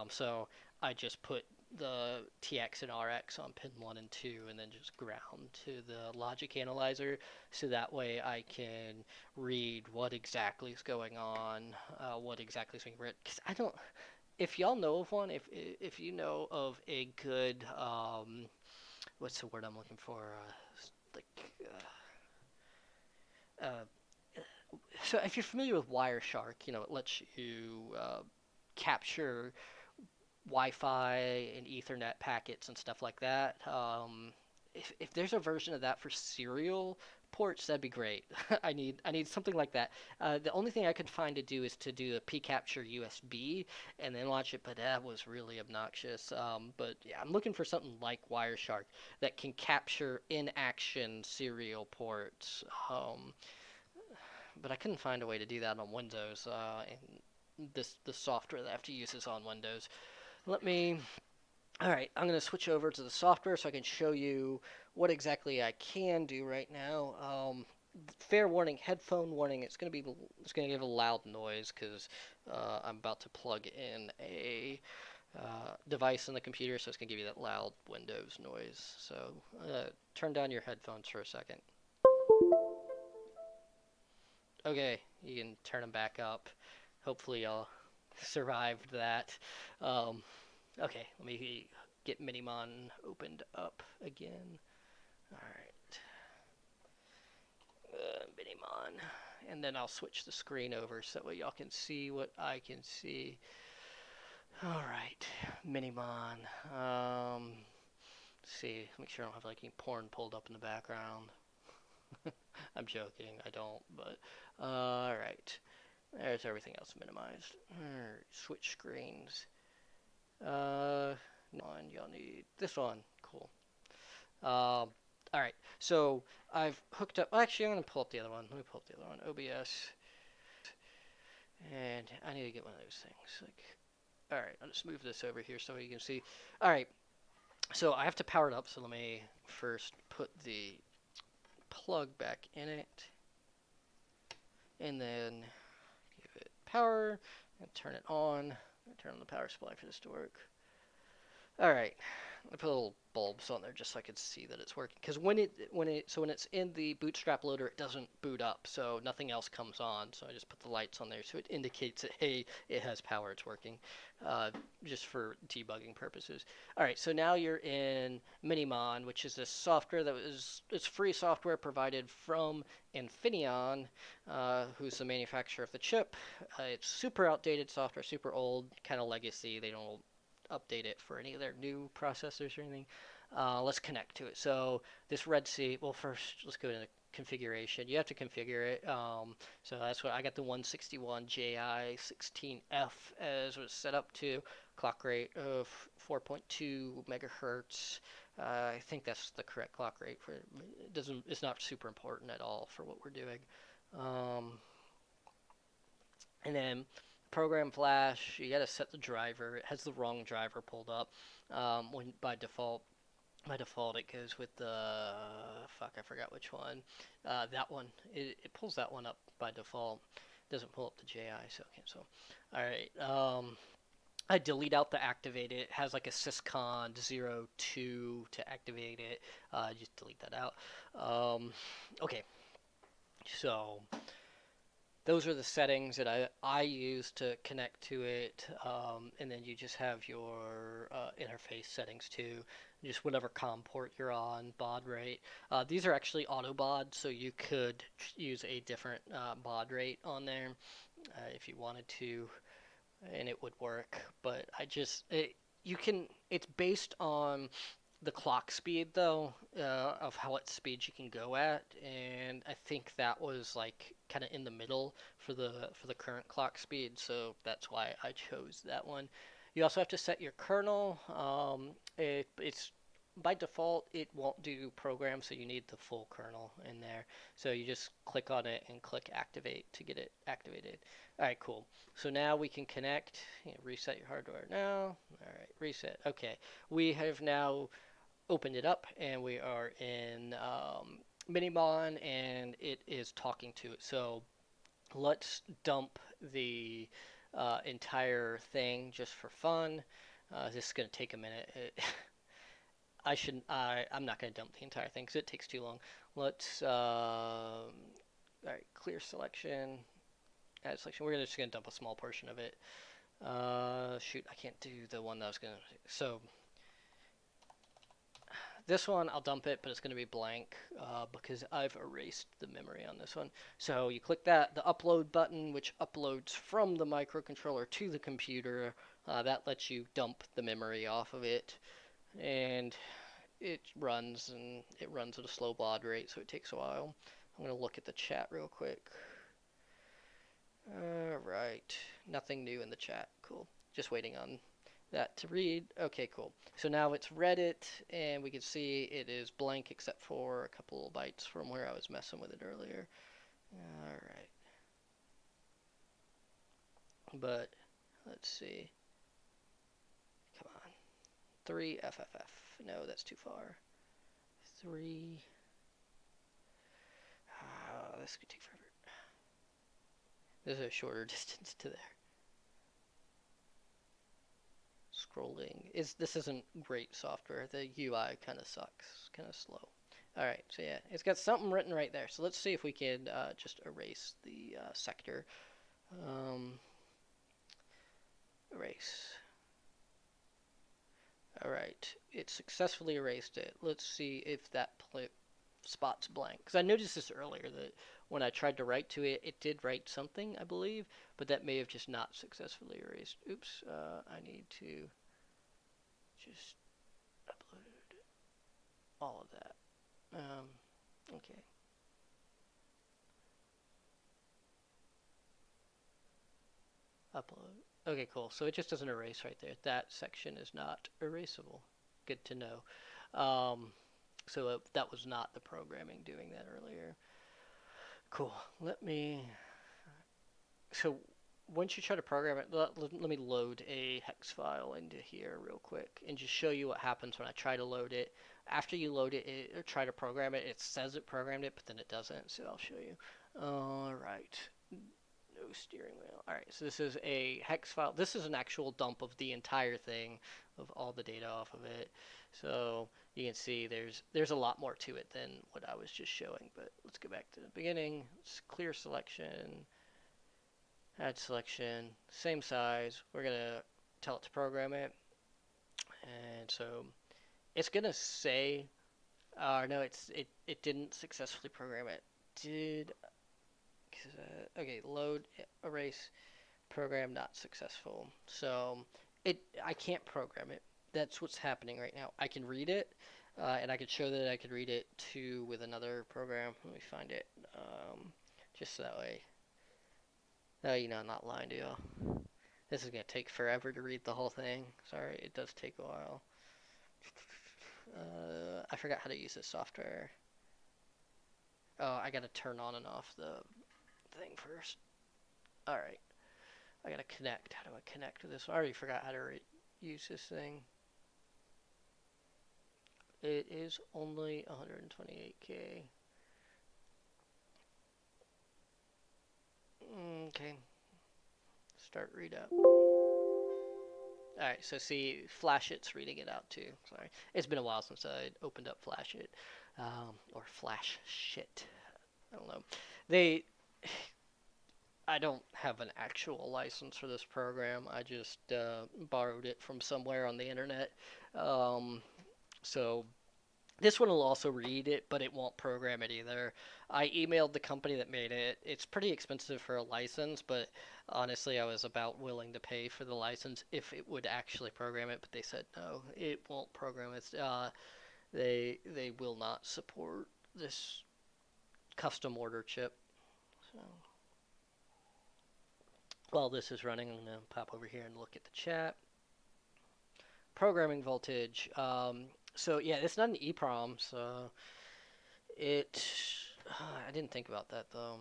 So I just put the TX and RX on pin 1 and 2 and then just ground to the logic analyzer, so that way I can read what exactly is going on, what exactly is being written. Because I don't, if y'all know of one, if you know of a good what's the word I'm looking for? Like, so if you're familiar with Wireshark, it lets you capture Wi-Fi and Ethernet packets and stuff like that. If there's a version of that for serial ports, that'd be great. I need something like that. The only thing I could find to do is to do a pCapture USB and then launch it, but that was really obnoxious. But yeah, I'm looking for something like Wireshark that can capture in-action serial ports. But I couldn't find a way to do that on Windows. And the software that I have to use is on Windows. Alright, I'm going to switch over to the software so I can show you what exactly I can do right now. Fair warning, headphone warning, it's going to give a loud noise because I'm about to plug in a device in the computer, so it's going to give you that loud Windows noise. So turn down your headphones for a second. Okay, you can turn them back up. Hopefully y'all survived that. Okay, let me get Minimon opened up again. Alright. Minimon. And then I'll switch the screen over so that way y'all can see what I can see. Alright, Minimon. Let's see, make sure I don't have like any porn pulled up in the background. I'm joking, I don't, but alright. There's everything else minimized. Alright, switch screens. Y'all need this one. Cool. Alright, so I've hooked up. Well, actually, I'm going to pull up the other one. Let me pull up the other one. OBS. And I need to get one of those things. Alright, I'll just move this over here so you can see. Alright, so I have to power it up. So let me first put the plug back in it. And then give it power and turn it on. Turn on the power supply for this to work. Alright, I put little bulbs on there just so I could see that it's working. Because when it's in the Bootstrap loader, it doesn't boot up, so nothing else comes on. So I just put the lights on there, so it indicates that hey, it has power, it's working, just for debugging purposes. All right, so now you're in Minimon, which is this software it's free software provided from Infineon, who's the manufacturer of the chip. It's super outdated software, super old, kind of legacy. They don't update it for any of their new processors or anything. Let's connect to it. So this Red Sea, well, first let's go into configuration. You have to configure it. So that's what I got, the 161JI16F as was set up to. Clock rate of 4.2 megahertz. I think that's the correct clock rate for it. It's not super important at all for what we're doing. And then program flash, you got to set the driver. It has the wrong driver pulled up. When by default it goes with the fuck, I forgot which one. That one. It pulls that one up by default. It doesn't pull up the JI, so cancel. All right. I delete out the activate. It has like a syscon 02 to activate it. Just delete that out. Okay. So those are the settings that I use to connect to it, and then you just have your interface settings too, just whatever COM port you're on, baud rate. These are actually auto baud, so you could use a different baud rate on there if you wanted to, and it would work. But it's based on the clock speed though, of how much speed you can go at, and I think that was like kind of in the middle for the current clock speed, so that's why I chose that one. You also have to set your kernel. It's by default it won't do program, so you need the full kernel in there. So you just click on it and click activate to get it activated. All right, cool. So now we can connect. Reset your hardware now. All right, reset. Okay, we have now opened it up and we are in Minimon and it is talking to it. So let's dump the entire thing just for fun. This is going to take a minute. I'm not going to dump the entire thing because it takes too long. Let's, all right, clear selection, add selection. We're just going to dump a small portion of it. Shoot, I can't do the one that I was going to, so this one, I'll dump it, but it's going to be blank because I've erased the memory on this one. So you click the upload button, which uploads from the microcontroller to the computer. That lets you dump the memory off of it. And it runs at a slow baud rate, so it takes a while. I'm going to look at the chat real quick. Alright, nothing new in the chat. Cool. Just waiting on that to read. Okay, cool. So now it's read it, and we can see it is blank except for a couple of bytes from where I was messing with it earlier. Alright. But, let's see. Come on. 3 FFF. No, that's too far. 3. This could take forever. There's a shorter distance to there. Scrolling. This isn't great software. The UI kind of sucks. Kind of slow. Alright, so yeah, it's got something written right there. So let's see if we can just erase the sector. Erase. Alright, it successfully erased it. Let's see if that spot's blank. Because I noticed this earlier that when I tried to write to it, it did write something, I believe, but that may have just not successfully erased. Oops, I need to just upload all of that. Okay. Upload. Okay, cool. So it just doesn't erase right there. That section is not erasable. Good to know. So that was not the programming doing that earlier. Cool. So once you try to program it, let me load a hex file into here real quick and just show you what happens when I try to load it. After you load it, or try to program it, it says it programmed it, but then it doesn't, so I'll show you. Alright. No steering wheel. All right, so this is a hex file. This is an actual dump of the entire thing, of all the data off of it. So you can see there's a lot more to it than what I was just showing. But let's go back to the beginning. Let's clear selection, add selection, same size. We're gonna tell it to program it, and so it's gonna say, no, it didn't successfully program it. Did okay, load, erase, program not successful. So I can't program it. That's what's happening right now. I can read it, and I could show that I could read it too with another program. Let me find it, just so that way. No, I'm not lying to you. This is gonna take forever to read the whole thing. Sorry, it does take a while. I forgot how to use this software. Oh, I gotta turn on and off the thing first. Alright. I gotta connect. How do I connect to this? I already forgot how to use this thing. It is only 128K. Okay. Start read out. Alright, so see, Flashit's reading it out too. Sorry. It's been a while since I opened up Flashit. Or Flash shit. I don't know. I don't have an actual license for this program. I just borrowed it from somewhere on the internet. So this one will also read it, but it won't program it either. I emailed the company that made it. It's pretty expensive for a license, but honestly, I was about willing to pay for the license if it would actually program it. But they said no, it won't program it. They will not support this custom order chip. So while this is running, I'm gonna pop over here and look at the chat. Programming voltage. So yeah, it's not an EEPROM, so I didn't think about that though.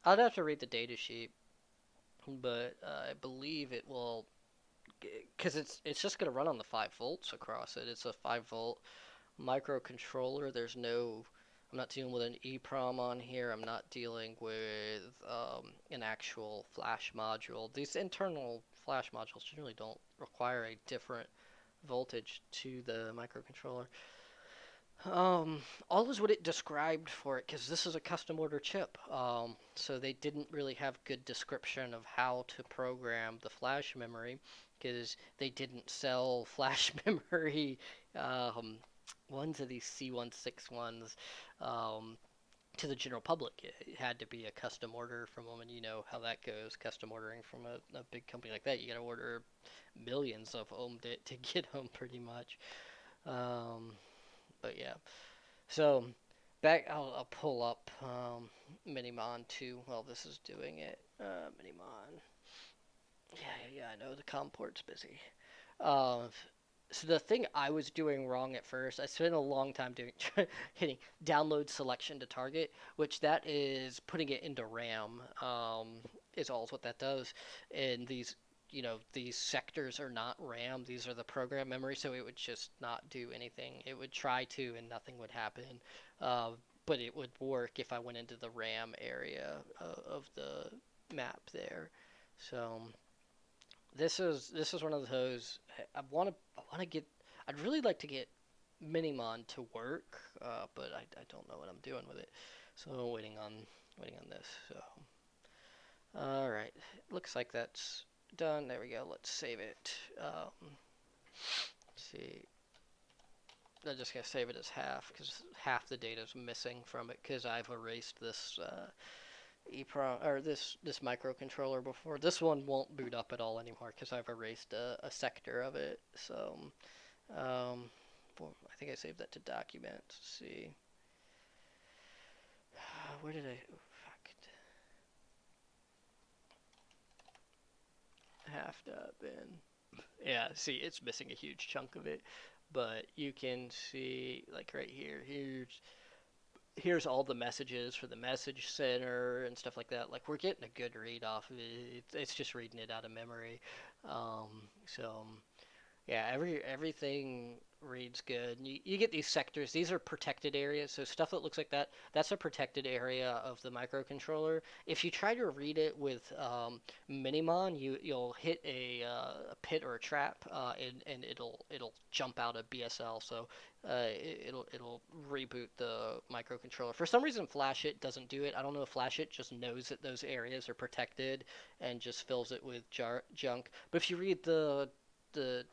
I'd have to read the data sheet, but I believe it will, because it's just gonna run on the 5 volts across it. It's a 5-volt microcontroller. I'm not dealing with an EEPROM on here. I'm not dealing with an actual flash module. These internal flash modules generally don't require a different voltage to the microcontroller. All is what it described for it, because this is a custom order chip. So they didn't really have good description of how to program the flash memory, because they didn't sell flash memory ones of these C161s to the general public. It had to be a custom order from them, and you know how that goes. Custom ordering from a big company like that, you gotta order millions of them to get them, pretty much. But yeah, so back, I'll pull up Minimon too while this is doing it. Minimon. Yeah, I know the COM port's busy. So the thing I was doing wrong at first, I spent a long time hitting download selection to target, which that is putting it into RAM, is all what that does. And these sectors are not RAM, these are the program memory, so it would just not do anything. It would try to and nothing would happen. But it would work if I went into the RAM area of the map there. So this is one of those I'd really like to get Minimon to work, but I don't know what I'm doing with it. So I'm waiting on this. So all right, looks like that's done. There we go. Let's save it. Let's see. I'm just gonna save it as half because half the data is missing from it because I've erased this EEPROM or this microcontroller before. This one won't boot up at all anymore because I've erased a sector of it. So I think I saved that to documents. Let's see. Where did I? Oh, fuck. Halved up and yeah. See, it's missing a huge chunk of it, but you can see like right here. Here's all the messages for the message center and stuff like that. Like we're getting a good read off of it. It's just reading it out of memory. So yeah, everything reads good. And you get these sectors. These are protected areas. So stuff that looks like that, that's a protected area of the microcontroller. If you try to read it with Minimon, you'll hit a pit or a trap, and it'll jump out of BSL. So it'll reboot the microcontroller. For some reason, Flash It doesn't do it. I don't know if Flash It just knows that those areas are protected and just fills it with junk. But if you read the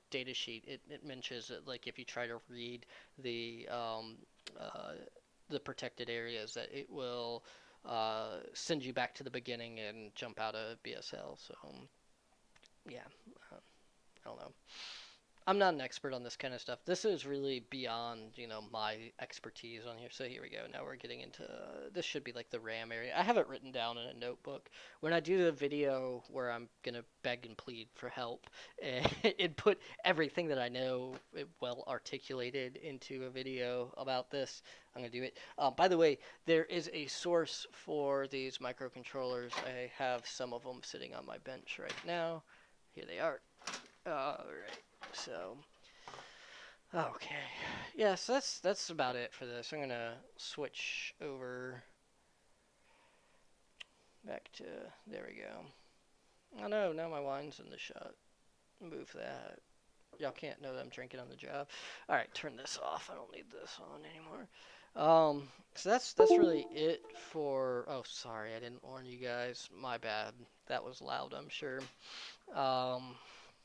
data sheet, it mentions that like if you try to read uh, the protected areas, that it will send you back to the beginning and jump out of BSL. So yeah, uh, I don't know. I'm not an expert on this kind of stuff. This is really beyond, my expertise on here. So here we go. Now we're getting into this should be like the RAM area. I have it written down in a notebook. When I do the video where I'm gonna beg and plead for help and put everything that I know well articulated into a video about this, I'm gonna do it. By the way, there is a source for these microcontrollers. I have some of them sitting on my bench right now. Here they are. All right. So, okay, yeah, so that's about it for this. I'm gonna switch over back to, there we go. Oh no, now my wine's in the shot. Move that. Y'all can't know that I'm drinking on the job. All right, turn this off. I don't need this on anymore. So that's really it for. Oh, sorry, I didn't warn you guys. My bad. That was loud, I'm sure.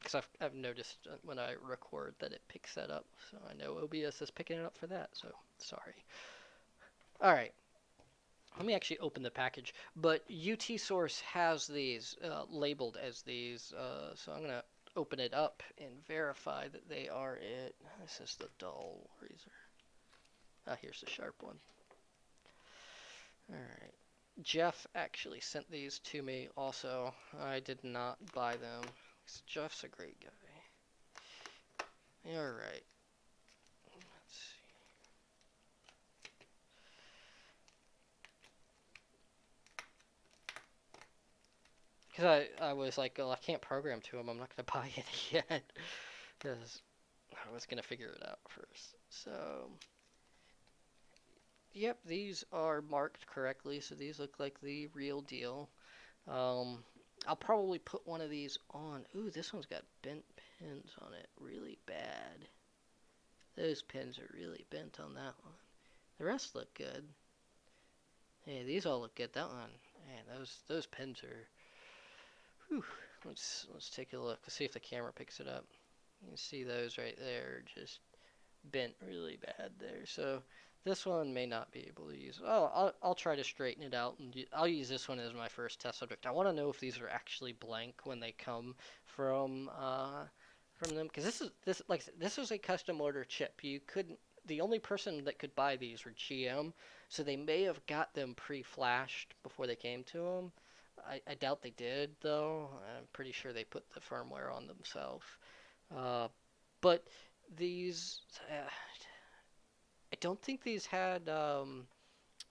Because I've noticed when I record that it picks that up, so I know OBS is picking it up for that, so sorry. Alright, let me actually open the package, but UT Source has these labeled as these, so I'm going to open it up and verify that they are it. This is the dull razor. Ah, here's the sharp one. Alright. Jeff actually sent these to me also. I did not buy them. Jeff's a great guy. Alright. Let's see. Because I was like, oh, I can't program to him. I'm not going to buy it yet. Because I was going to figure it out first. So, yep, these are marked correctly. So these look like the real deal. I'll probably put one of these on. Ooh, this one's got bent pins on it. Really bad. Those pins are really bent on that one. The rest look good. Hey, these all look good. That one, man, those pins are. Whew. Let's take a look. Let's see if the camera picks it up. You can see those right there, just bent really bad there. So this one may not be able to use. Oh, I'll try to straighten it out, and I'll use this one as my first test subject. I want to know if these are actually blank when they come from them, because this is a custom order chip. You couldn't. The only person that could buy these were GM, so they may have got them pre-flashed before they came to them. I doubt they did, though. I'm pretty sure they put the firmware on themselves. But these, I don't think these had.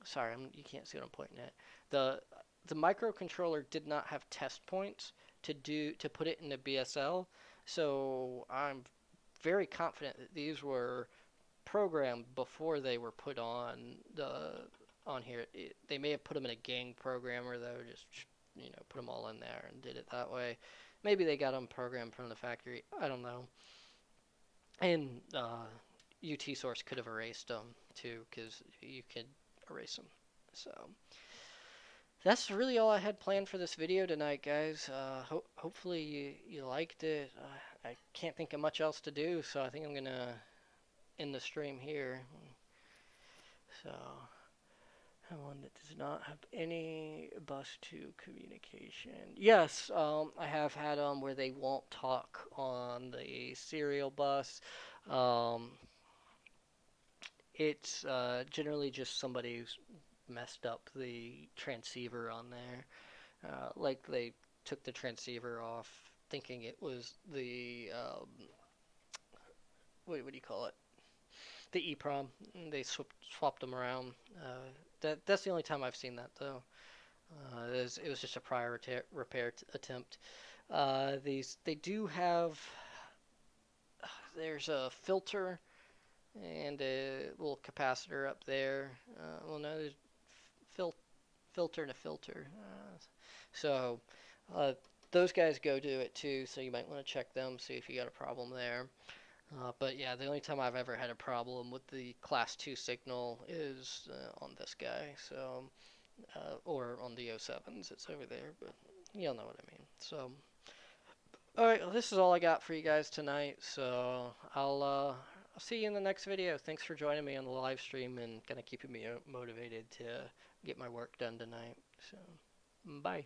Sorry, you can't see what I'm pointing at. The microcontroller did not have test points to put it into BSL, so I'm very confident that these were programmed before they were put on here. They may have put them in a gang programmer though, just put them all in there and did it that way. Maybe they got them programmed from the factory. I don't know. And UT Source could have erased them too, because you could erase them. So that's really all I had planned for this video tonight, guys. Hopefully you liked it. I can't think of much else to do, so I think I'm gonna end the stream here. So, one that does not have any bus to communication. Yes, I have had them where they won't talk on the serial bus. It's generally just somebody who's messed up the transceiver on there. Like they took the transceiver off thinking it was the, what do you call it? The EEPROM. They swapped them around. That's the only time I've seen that, though. It was just a prior repair attempt. They do have. There's a filter and a little capacitor up there. Well, no, there's fil filter and a filter. So uh, those guys go do it too, so you might want to check them, see if you got a problem there. But yeah, the only time I've ever had a problem with the class 2 signal is on this guy, so or on the O7s, it's over there, but you'll know what I mean. So, alright, well, this is all I got for you guys tonight, so I'll see you in the next video. Thanks for joining me on the live stream and kind of keeping me motivated to get my work done tonight. So, bye.